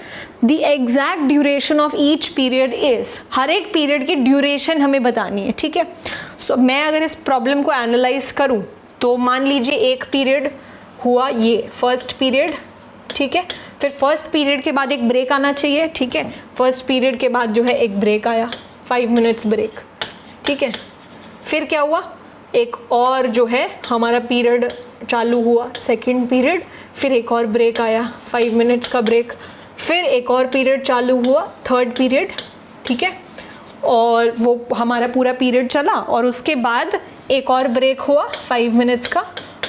The exact duration of each period is, हर एक पीरियड की ड्यूरेशन हमें बतानी है, ठीक है. सो मैं अगर इस प्रॉब्लम को एनालाइज करूँ तो मान लीजिए एक पीरियड हुआ, ये फर्स्ट पीरियड, ठीक है. फिर फर्स्ट पीरियड के बाद एक ब्रेक आना चाहिए, ठीक है. फर्स्ट पीरियड के बाद जो है एक ब्रेक आया, 5 minutes ब्रेक, ठीक है. फिर क्या हुआ? एक और जो है हमारा पीरियड चालू हुआ, सेकंड पीरियड, फिर एक और ब्रेक आया, 5 minutes का ब्रेक. फिर एक और पीरियड चालू हुआ, थर्ड पीरियड, ठीक है. और वो हमारा पूरा पीरियड चला और उसके बाद एक और ब्रेक हुआ 5 minutes का,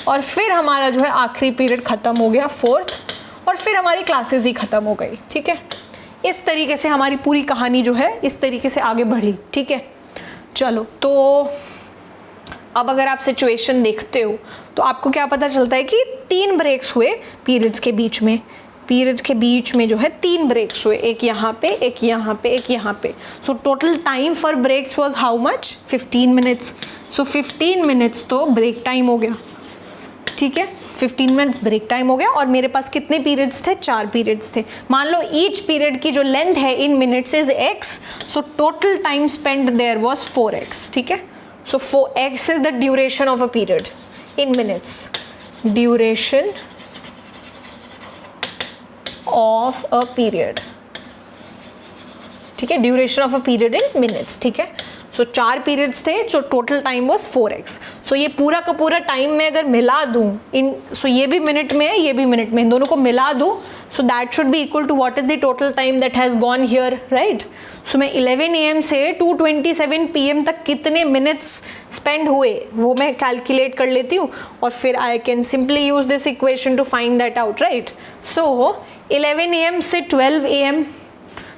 और फिर हमारा जो है आखिरी पीरियड ख़त्म हो गया, फोर्थ, और फिर हमारी क्लासेस ही ख़त्म हो गई, ठीक है. इस तरीके से हमारी पूरी कहानी जो है इस तरीके से आगे बढ़ी, ठीक है. चलो, तो अब अगर आप सिचुएशन देखते हो तो आपको क्या पता चलता है कि 3 ब्रेक्स हुए पीरियड्स के बीच में. पीरियड्स के बीच में जो है 3 ब्रेक्स हुए, एक यहाँ पे, एक यहाँ पे, एक यहाँ पे. So total time for breaks was how much? 15 minutes. So 15 minutes तो ब्रेक टाइम हो गया, ठीक है. 15 minutes ब्रेक टाइम हो गया और मेरे पास कितने पीरियड्स थे? 4 पीरियड्स थे. मान लो ईच पीरियड की जो लेंथ है in minutes is x, so total time spend there was 4x, ठीक है. So 4x is the duration of a period in minutes. Duration of a period ठीक है, duration of a period in minutes, ठीक है। So 4 periods थे, जो total time was 4x। सो ये पूरा का पूरा टाइम मैं अगर मिला दूँ इन, सो ये भी मिनट में है, ये भी मिनट में, इन दोनों को मिला दूँ, so that should be equal to what is the total time that has gone here, right. So मैं 11 AM से 2:27 PM तक कितने मिनट्स स्पेंड हुए वो मैं कैलकुलेट कर लेती हूँ, और फिर I can simply use this equation two find that out, right. So 11 AM से 12 AM,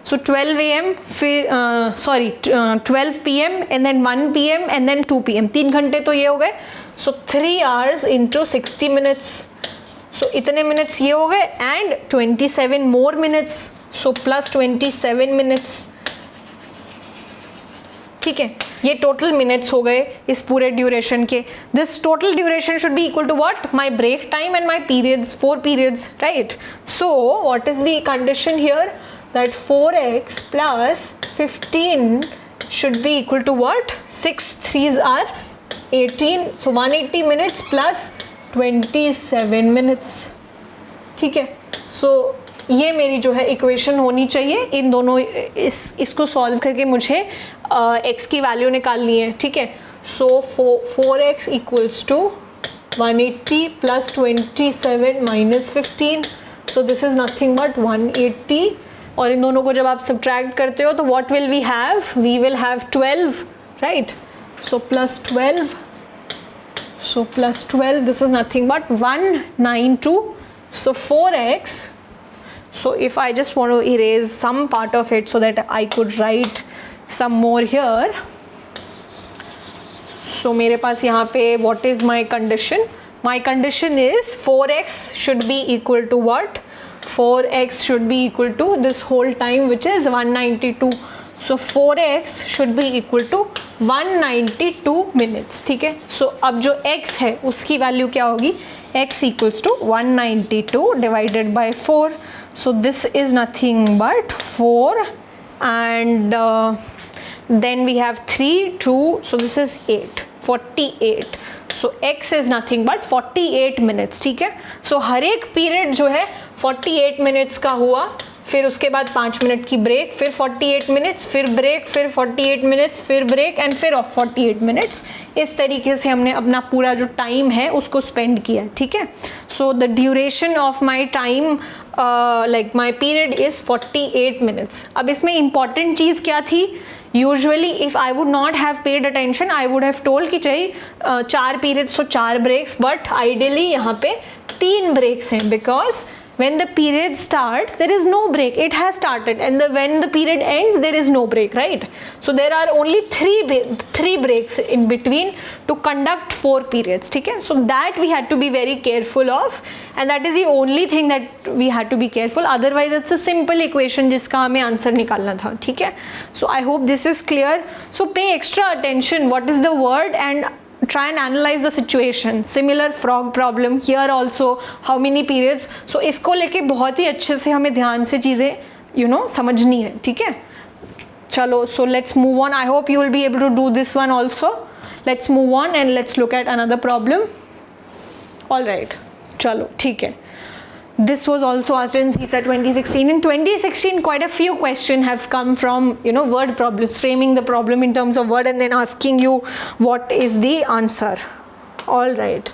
so 12 AM फिर 12 PM and then 1 PM and then 2 PM, 3 घंटे तो ये हो गए। so 3 hours into 60 minutes, so इतने मिनट्स ये हो गए, and 27 more minutes, so plus 27 minutes, ठीक है। ये टोटल मिनट्स हो गए इस पूरे ड्यूरेशन के। This total duration should be equal to what, my break time and my periods, 4 periods, right. So what is the condition here, that 4x plus 15 should be equal to what, 6 3s are 18, so 180 minutes plus 27 minutes, ठीक है। सो ये मेरी जो है equation होनी चाहिए। इन दोनों इसको सॉल्व करके मुझे x की वैल्यू निकालनी है, ठीक है। So 4x equals to 180 plus 27 minus 15, so this is nothing but 180, और इन दोनों को जब आप सब्ट्रैक्ट करते हो तो what will we will have 12, right. So plus 12, so plus 12, this is nothing but 192, so 4x. So if I just want to erase some part of it so that I could write some more here, so मेरे पास यहाँ पे what is my condition, my condition is 4x should be equal to what, 4x should be equal to this whole time which is 192, so 4x should be equal to 192 minutes, ठीक है। सो अब जो x है उसकी value क्या होगी, x equals to 192 divided by 4, so this is nothing but 4 and then we have 3 2, so this is 8, 48, so x is nothing but 48 minutes, ठीक है। सो हर एक पीरियड जो है 48 मिनट्स का हुआ, फिर उसके बाद 5 मिनट की ब्रेक, फिर 48 मिनट्स, फिर ब्रेक, फिर 48 मिनट्स, फिर ब्रेक एंड फिर 48 मिनट्स। इस तरीके से हमने अपना पूरा जो टाइम है उसको स्पेंड किया, ठीक है। So the duration of my time like my period is 48 minutes. अब इसमें इंपॉर्टेंट चीज़ क्या थी, usually if I would not have paid attention I would have told कि चाहिए 4 पीरियड्स तो 4 ब्रेक्स, बट आइडियली यहाँ पे 3 ब्रेक्स हैं, because when the period starts there is no break, it has started, and when the period ends there is no break, right? So there are only three breaks in between to conduct 4 periods, ठीक है। So that we had to be very careful of, and that is the only thing that we had to be careful, otherwise it's a simple equation जिसका हमें answer निकालना था, ठीक है। So I hope this is clear, so pay extra attention what is the word and try and analyze the situation. Similar frog problem here also, how many periods, so इसको लेके बहुत ही अच्छे से हमें ध्यान से चीज़ें समझनी है, ठीक है। चलो, so let's move on. I hope you will be able to do this one also. Let's move on and let's look at another problem. All right, चलो ठीक है। This was also asked in CSAT 2016. In 2016, quite a few questions have come from word problems, framing the problem in terms of word and then asking you what is the answer. All right.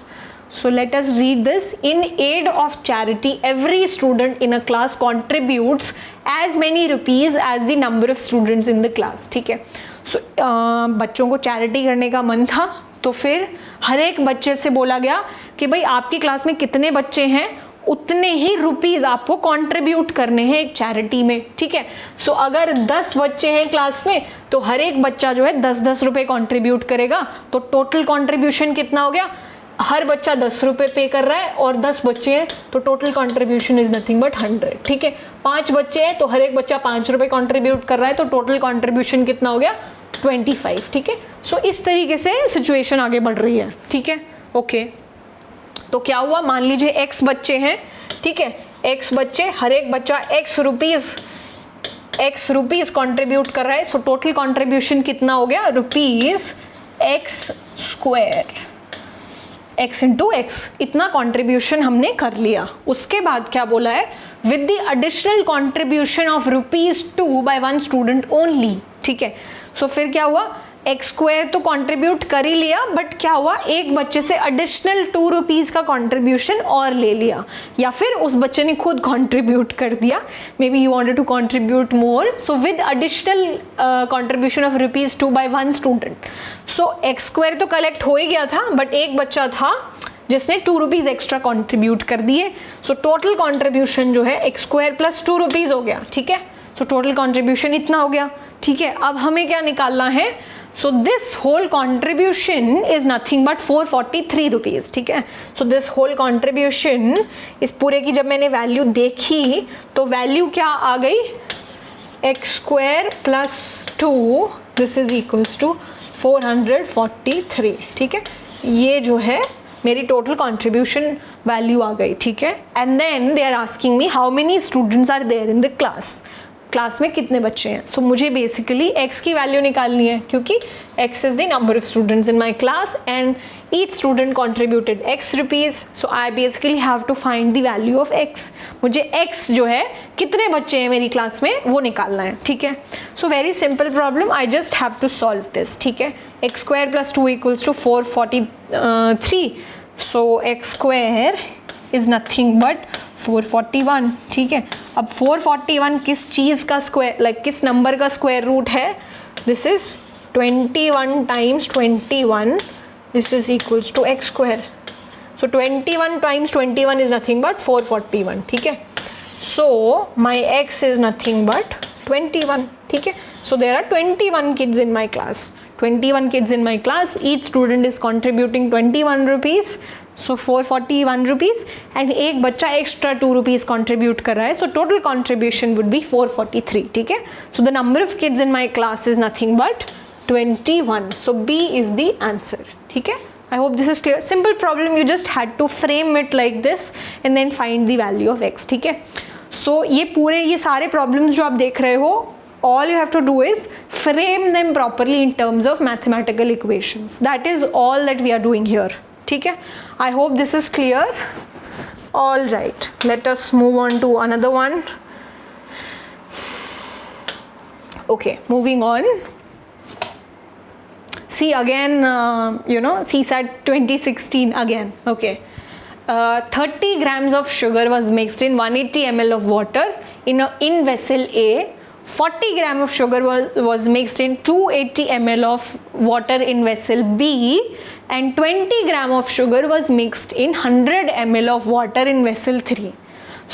So let us read this. In aid of charity, every student in a class contributes as many rupees as the number of students in the class. ठीक है. So बच्चों को charity करने का मन था, तो फिर हर एक बच्चे से बोला गया कि भाई आपकी क्लास में कितने बच्चे हैं उतने ही रुपीस आपको कंट्रीब्यूट करने हैं एक चैरिटी में, ठीक है। सो अगर 10 बच्चे हैं क्लास में तो हर एक बच्चा जो है 10-10 रुपये कंट्रीब्यूट करेगा, तो टोटल कंट्रीब्यूशन कितना हो गया, हर बच्चा 10 रुपये पे कर रहा है, और 10 बच्चे हैं तो total contribution is nothing but 100, ठीक है। 5 बच्चे हैं तो हर एक बच्चा 5 रुपये कंट्रीब्यूट कर रहा है, तो टोटल कंट्रीब्यूशन कितना हो गया 25, ठीक है। सो इस तरीके से सिचुएशन आगे बढ़ रही है, ठीक है। ओके, तो क्या हुआ, मान लीजिए x बच्चे हैं, ठीक है, x बच्चे, हर एक बच्चा x रुपीस कंट्रीब्यूट कर रहा है, सो टोटल कंट्रीब्यूशन कितना हो गया, rupees x square, x into x, इतना कंट्रीब्यूशन हमने कर लिया। उसके बाद क्या बोला है, with the additional contribution of ₹2 by one student only, ठीक है। सो फिर क्या हुआ, एक्स स्क्वायर तो कंट्रीब्यूट कर ही लिया, बट क्या हुआ, एक बच्चे से एडिशनल ₹2 का कंट्रीब्यूशन और ले लिया, या फिर उस बच्चे ने खुद कंट्रीब्यूट कर दिया, maybe you wanted to contribute more, so with additional contribution of ₹2 by one student. So x square तो कलेक्ट हो ही गया था, बट एक बच्चा था जिसने ₹2 एक्स्ट्रा कंट्रीब्यूट कर दिए। सो टोटल कंट्रीब्यूशन जो है एक्स स्क्वायर प्लस ₹2 हो गया, ठीक है। सो टोटल कंट्रीब्यूशन इतना हो गया, ठीक है। अब हमें क्या निकालना है, so this whole contribution is nothing but ₹443, ठीक है। सो दिस होल कॉन्ट्रीब्यूशन, इस पूरे की जब मैंने वैल्यू देखी तो वैल्यू क्या आ गई, x square plus 2 this is equals to 443, ठीक है। ये जो है मेरी टोटल कॉन्ट्रीब्यूशन वैल्यू आ गई, ठीक है। And then they are asking me how many students are there in the class, class में कितने बच्चे हैं। सो मुझे बेसिकली x की वैल्यू निकालनी है, क्योंकि x is the number of students in my class and each student contributed ₹x, so I basically have to find the value of x। मुझे x जो है कितने बच्चे हैं मेरी क्लास में वो निकालना है, ठीक है। So very simple problem, I just have to solve this, ठीक है। X square plus 2 equals to 443, so x square is nothing but 441, ठीक है। अब 441 किस चीज़ का स्क्वायर, लाइक किस नंबर का स्क्वायर रूट है, this is 21 times 21, this is equals to x square. So 21 times 21 is nothing but 441, ठीक है। So my x is nothing but 21, ठीक है। So there are 21 kids in my class, 21 kids in my class, each student is contributing ₹21, so 441 rupees, and एक बच्चा extra ₹2 contribute कर रहा है, so total contribution would be 443, ठीक है। so the number of kids in my class is nothing but 21, so B is the answer, ठीक है। I hope this is clear. Simple problem, you just had to frame it like this and then find the value of x, ठीक है। so ये सारे problems जो आप देख रहे हो, all you have to do is frame them properly in terms of mathematical equations. That is all that we are doing here, ठीक है। I hope this is clear. All right, let us move on to another one. Okay, moving on. See again, CSAT 2016 again, okay. 30 grams of sugar was mixed in 180 ml of water in vessel A. 40 grams of sugar was mixed in 280 ml of water in vessel B, and 20 grams of sugar was mixed in 100 ml of water in vessel 3.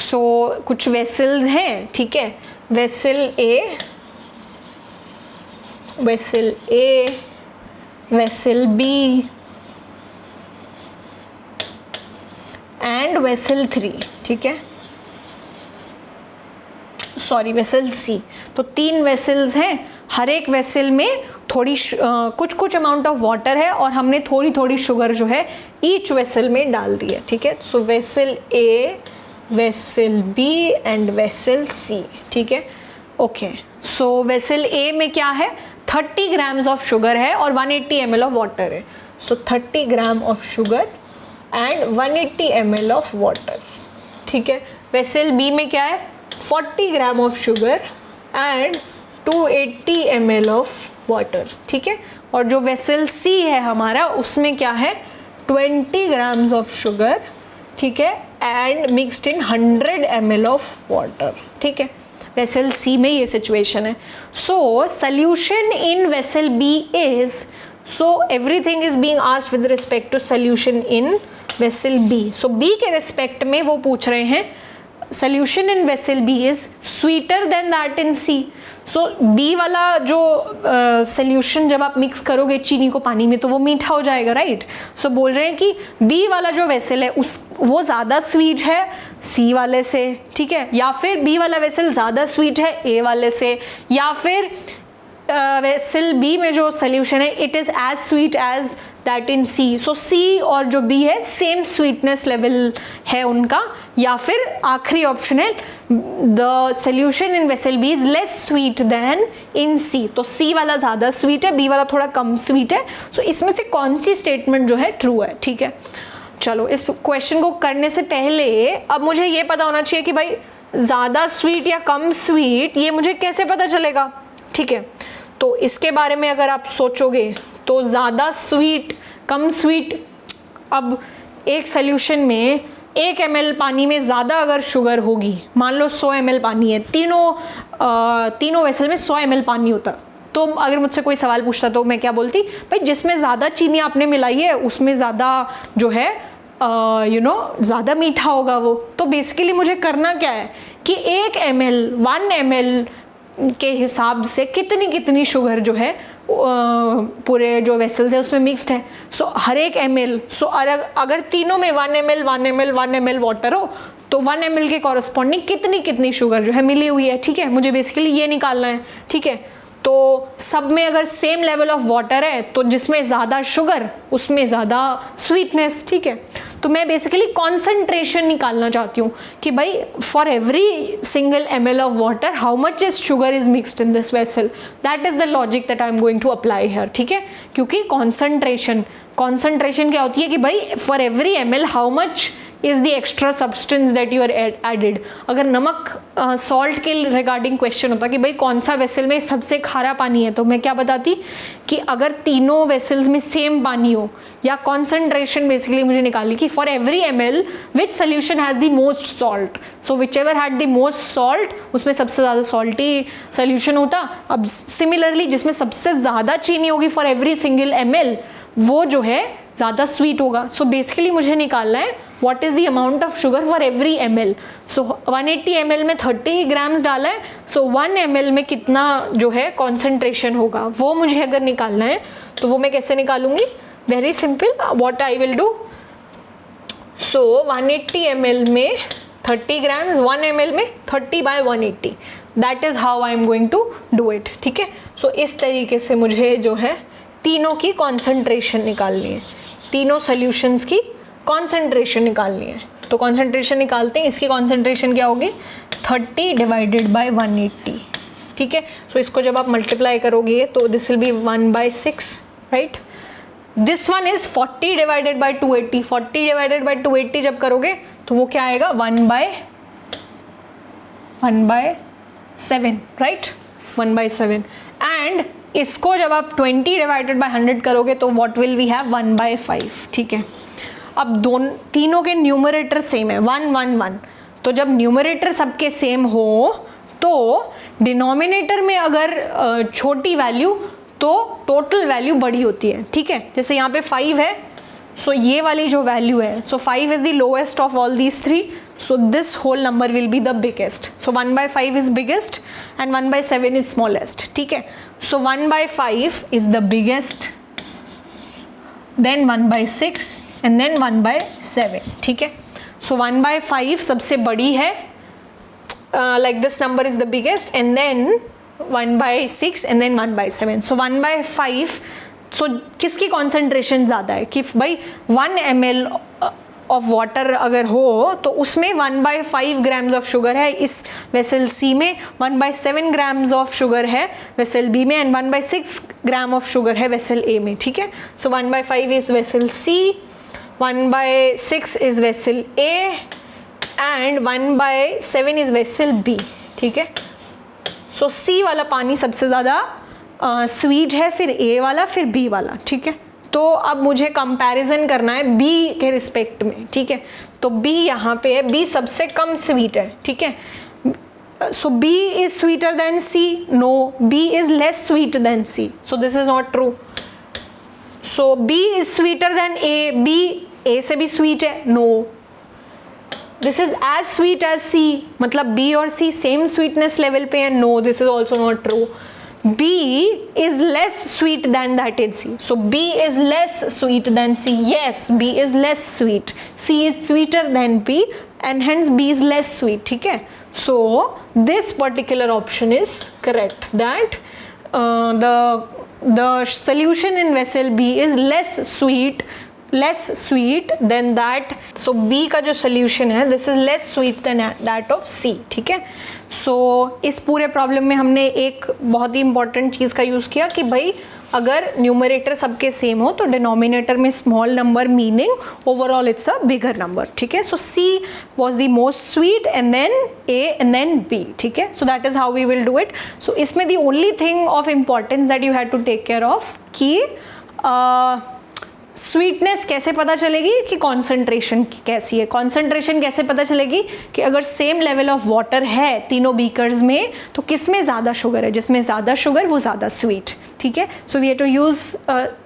So कुछ vessels हैं, ठीक है। vessel A, vessel B and vessel 3, ठीक है। Sorry, vessel सी। तो 3 vessels हैं, हर एक vessel में थोड़ी कुछ अमाउंट ऑफ वाटर है और हमने थोड़ी शुगर जो है ईच वेसल में डाल दी है, ठीक है। So vessel A, vessel B and vessel C, ठीक है। ओके, सो वेसल ए में क्या है, 30 ग्राम्स ऑफ शुगर है और 180 ml ऑफ वाटर है। सो 30 ग्राम of sugar and 180 ml of water, ठीक है। वेसल बी में क्या है, 40 ग्राम of sugar and 280 ml of water, ठीक है। और जो वेसल सी है हमारा, उसमें क्या है, 20 ग्राम्स ऑफ शुगर, ठीक है, and mixed in 100 ml of water, ठीक है। वेसल सी में ये सिचुएशन है। So solution in vessel B is, so everything is being asked with respect to solution in vessel B. So B के respect में वो पूछ रहे हैं solution in vessel B is sweeter than that in C. So B वाला जो solution जब आप मिक्स करोगे चीनी को पानी में तो वो मीठा हो जाएगा, राइट। सो बोल रहे हैं कि B वाला जो वेसल है वो ज़्यादा स्वीट है C वाले से, ठीक है, या फिर B वाला वेसल ज़्यादा स्वीट है A वाले से, या फिर वेसल B में जो सोल्यूशन है it is as sweet as that in C. So C और जो B है सेम स्वीटनेस लेवल है उनका, या फिर आखिरी ऑप्शन है the solution in vessel B is less sweet than in C. तो C वाला ज़्यादा स्वीट है, B वाला थोड़ा कम स्वीट है। सो इसमें से कौन सी स्टेटमेंट जो है ट्रू है, ठीक है। चलो इस क्वेश्चन को करने से पहले अब मुझे ये पता होना चाहिए कि भाई ज़्यादा स्वीट या कम स्वीट, ये मुझे कैसे पता चलेगा? ठीक है, तो इसके बारे में अगर आप सोचोगे तो ज़्यादा स्वीट, कम स्वीट, अब एक सोल्यूशन में 1 ml पानी में ज़्यादा अगर शुगर होगी, मान लो 100 ml पानी है, तीनों वेसल में 100 ml पानी होता, तो अगर मुझसे कोई सवाल पूछता तो मैं क्या बोलती, भाई जिसमें ज़्यादा चीनी आपने मिलाई है उसमें ज़्यादा जो है ज़्यादा मीठा होगा वो। तो बेसिकली मुझे करना क्या है कि 1 ml के हिसाब से कितनी शुगर जो है पूरे जो वेसल्स है उसमें मिक्स्ड है। सो हर एक ml, सो अगर तीनों में 1 ml वाटर हो तो 1 ml के कॉरस्पॉन्डिंग कितनी शुगर जो है मिली हुई है। ठीक है, मुझे बेसिकली ये निकालना है। ठीक है, तो सब में अगर सेम लेवल ऑफ वाटर है तो जिसमें ज़्यादा शुगर उसमें ज़्यादा स्वीटनेस। ठीक है, तो मैं बेसिकली कॉन्सेंट्रेशन निकालना चाहती हूँ कि भाई for every single ml of water how much is sugar is mixed in this vessel. That is the logic that I am going to apply here. ठीक है, क्योंकि कॉन्सेंट्रेशन क्या होती है कि भाई for every ml how much is the extra substance that you are added. अगर नमक सॉल्ट के रिगार्डिंग क्वेश्चन होता कि भाई कौन सा वेसल में सबसे खारा पानी है, तो मैं क्या बताती कि अगर तीनों वेसल्स में सेम पानी हो, या कॉन्सेंट्रेशन बेसिकली मुझे निकाली कि for every ml which solution has the most salt, so which ever had the most salt उसमें सबसे ज़्यादा सॉल्टी सोल्यूशन होता। अब सिमिलरली जिसमें सबसे ज़्यादा चीनी होगी फॉर एवरी सिंगल ml वो जो है ज़्यादा स्वीट होगा। सो बेसिकली मुझे निकालना है what is the amount of sugar for every ml। so 180 ml में 30 ग्राम्स डाला है, so 1 ml में कितना जो है कॉन्सेंट्रेशन होगा वो मुझे अगर निकालना है तो वो मैं कैसे निकालूंगी? Very simple, what I will do, so 180 ml में 30 ग्राम्स, 1 ml में 30 by 180, that is how I am going to do it। ठीक है, so इस तरीके से मुझे जो है तीनों की कॉन्सेंट्रेशन निकालनी है, तीनों सॉल्यूशंस की कॉन्सेंट्रेशन निकालनी है। तो कॉन्सेंट्रेशन निकालते हैं, इसकी कॉन्सेंट्रेशन क्या होगी? 30 डिवाइडेड बाय 180। ठीक है, सो इसको जब आप मल्टीप्लाई करोगे तो this will be 1/6, right. This one is 40 divided by 280, 40 divided by 280 जब करोगे तो वो क्या आएगा? 1/7, राइट, 1/7। एंड इसको जब आप 20 डिवाइडेड बाय 100 करोगे तो व्हाट विल वी हैव? 1/5। ठीक है, अब तीनों के न्यूमरेटर सेम है, 1 1 1, तो जब न्यूमरेटर सबके सेम हो तो डिनोमिनेटर में अगर छोटी वैल्यू तो टोटल वैल्यू बड़ी होती है। ठीक है, जैसे यहाँ पे 5 है, सो ये वाली जो वैल्यू है, सो 5 is the lowest of all these 3, so this whole number will be the biggest, so 1/5 is biggest and 1/7 is smallest। ठीक है, so 1/5 is the biggest, then 1/6 and then 1/7। ठीक है, so 1/5 सबसे बड़ी है, like this number is the biggest, and then 1/6 and then 1/7, so 1/5, so किसकी concentration ज़्यादा है कि भाई 1 ml ऑफ वाटर अगर हो तो उसमें 1/5 ग्राम्स ऑफ शुगर है इस वेसल सी में, 1/7 ग्राम्स ऑफ शुगर है वेसल बी में, एंड 1/6 ग्राम ऑफ शुगर है वेसल ए में। ठीक है, so 1/5 is vessel C, 1/6 is vessel A and 1/7 is vessel B. ठीक है, सो सी वाला पानी सबसे ज़्यादा स्वीट है, फिर ए वाला, फिर बी वाला। ठीक है, तो अब मुझे कंपैरिजन करना है बी के रिस्पेक्ट में। ठीक है, तो बी यहाँ पे है, बी सबसे कम स्वीट है। ठीक है, so B is sweeter than C? No, B is less sweet than C, so this is not true. So B is sweeter than A, B A से भी स्वीट है? No, this is as sweet as C, मतलब B और C same sweetness level पे है? No, this is also not true. B is less sweet than that in C. So B is less sweet than C. Yes, B is less sweet. C is sweeter than B and hence B is less sweet. ठीक है? So this particular option is correct, that the solution in vessel B is less sweet less sweet than that. So B का जो solution है, this is less sweet than that of C. ठीक है. So इस पूरे problem में हमने एक बहुत ही इंपॉर्टेंट चीज़ का यूज़ किया कि भाई अगर न्यूमरेटर सबके सेम हो तो डिनोमिनेटर में small number meaning overall it's a bigger number. ठीक है. सो C was the most sweet and then A and then B. ठीक है. So that is how we will do it. So इसमें the only thing of importance that you had to take care of कि sweetness कैसे पता चलेगी कि concentration कैसी है. कॉन्सेंट्रेशन कैसे पता चलेगी कि अगर सेम लेवल ऑफ वाटर है तीनों बीकर्स में तो किस में ज़्यादा शुगर है. जिसमें ज़्यादा शुगर वो ज़्यादा स्वीट. ठीक है. So we have to use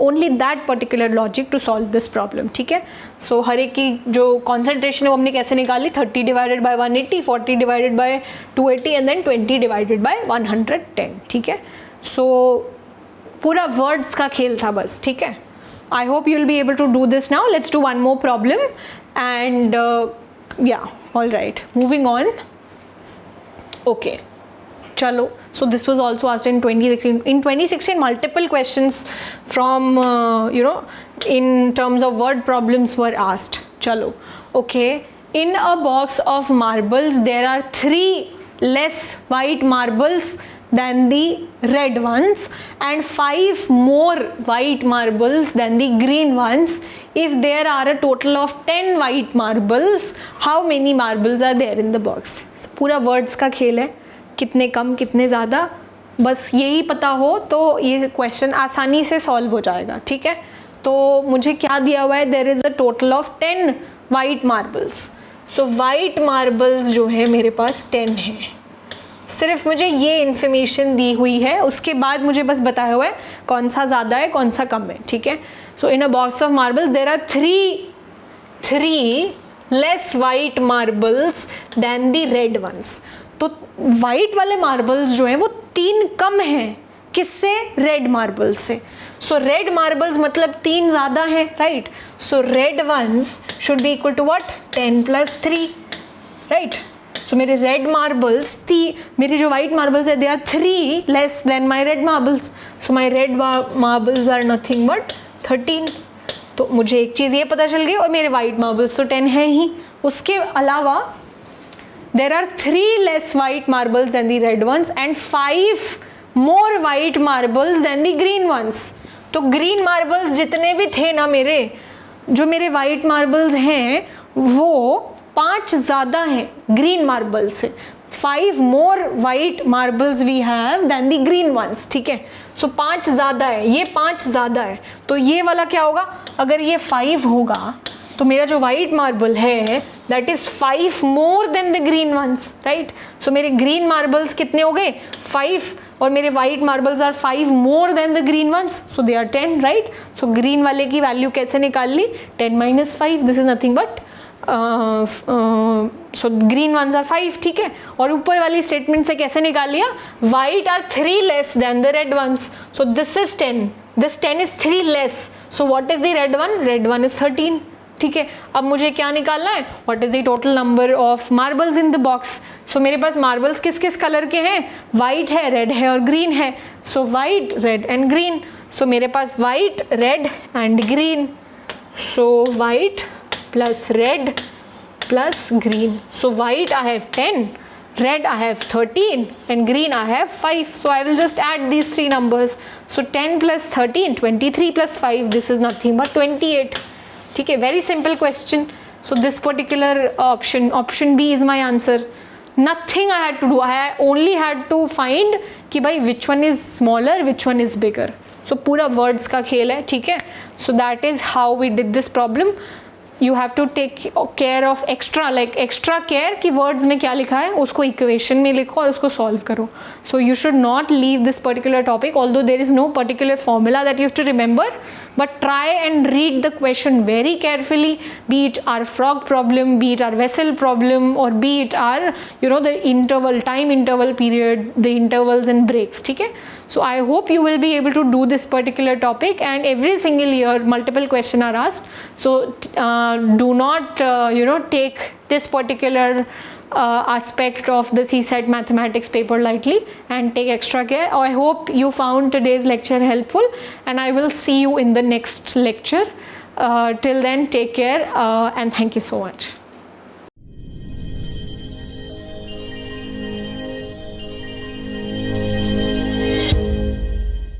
only that particular logic to solve this problem. ठीक है. सो हर एक की जो कॉन्सेंट्रेशन है वो हमने कैसे निकाली, 30 divided by 180, 40 divided by 280 and then 20 divided by 110. ठीक है. सो पूरा वर्ड्स का खेल था बस. ठीक है. I hope you'll be able to do this now. Let's do one more problem and yeah, all right, moving on. Okay, chalo. So this was also asked in 2016. In 2016 multiple questions from in terms of word problems were asked. Chalo. Okay, in a box of marbles there are 3 less white marbles than the red ones and 5 more white marbles than the green ones. If there are a total of 10 white marbles, how many marbles are there in the box? So, पूरा words का खेल है, कितने कम कितने ज़्यादा, बस यही पता हो तो ये क्वेश्चन आसानी से सॉल्व हो जाएगा. ठीक है. तो मुझे क्या दिया हुआ है, there is a total of 10 white marbles. So white marbles जो है मेरे पास 10 है. सिर्फ मुझे ये इन्फॉर्मेशन दी हुई है, उसके बाद मुझे बस बताया हुआ है कौन सा ज़्यादा है कौन सा कम है. ठीक है. So in a box of marbles there are 3 less white marbles than the red ones. तो वाइट वाले मार्बल्स जो हैं वो 3 कम हैं किससे, रेड मार्बल्स से. सो रेड मार्बल्स मतलब 3 ज़्यादा हैं, right. So red ones should be equal to what, 10 + 3, right. So मेरे रेड मार्बल्स मेरी जो वाइट मार्बल्स है they are 3 less than my red marbles. So my red marbles are nothing but 13. तो मुझे एक चीज़ ये पता चल गई और मेरे वाइट मार्बल्स तो 10 हैं ही. उसके अलावा there are 3 less white marbles than the red ones and 5 more white marbles than the green ones. तो ग्रीन मार्बल्स जितने भी थे ना मेरे, जो मेरे वाइट मार्बल्स हैं वो 5 ज़्यादा हैं ग्रीन मार्बल से. 5 more white marbles we have than the green ones. ठीक है. सो 5 ज़्यादा है, ये 5 ज़्यादा है. तो ये वाला क्या होगा, अगर ये 5 होगा तो मेरा जो वाइट मार्बल है that is 5 more than the green ones, right. So मेरे ग्रीन मार्बल्स कितने हो गए, 5, और मेरे white marbles are 5 more than the green ones, so they are 10, right. So green वाले की वैल्यू कैसे निकाल ली, 10 - 5, this is nothing but so green ones are 5. ठीक है. और ऊपर वाली स्टेटमेंट से कैसे निकाल लिया, white are 3 less than the red ones. So this is 10, this 10 is 3 less. So what is the red one, red one is 13. ठीक है. अब मुझे क्या निकालना है, what is the total number of marbles in the box. So मेरे पास marbles किस किस कलर के हैं, वाइट है, रेड है और ग्रीन है. So white, red and green. So मेरे पास white, red and green. So white plus red plus green. So white I have 10, red I have 13 and green I have 5. So I will just add these 3 numbers. So 10 plus 13, 23 plus 5, this is nothing but 28. ठीक है. Very simple question. So this particular option B is my answer. Nothing I had to do. I only had to find कि भाई which one is smaller, which one is bigger. So पूरा words का खेल है. ठीक है. So that is how we did this problem. You have to take care of extra care कि words में क्या लिखा है उसको equation में लिखो और उसको solve करो. So you should not leave this particular topic, although there is no particular formula that you have to remember, but try and read the question very carefully, be it our frog problem, be it our vessel problem, or be it our the interval, time interval period, the intervals and breaks. ठीक है. So I hope you will be able to do this particular topic, and every single year multiple questions are asked. So do not take this particular aspect of the CSAT mathematics paper lightly and take extra care. I hope you found today's lecture helpful, and I will see you in the next lecture. Till then, take care and thank you so much.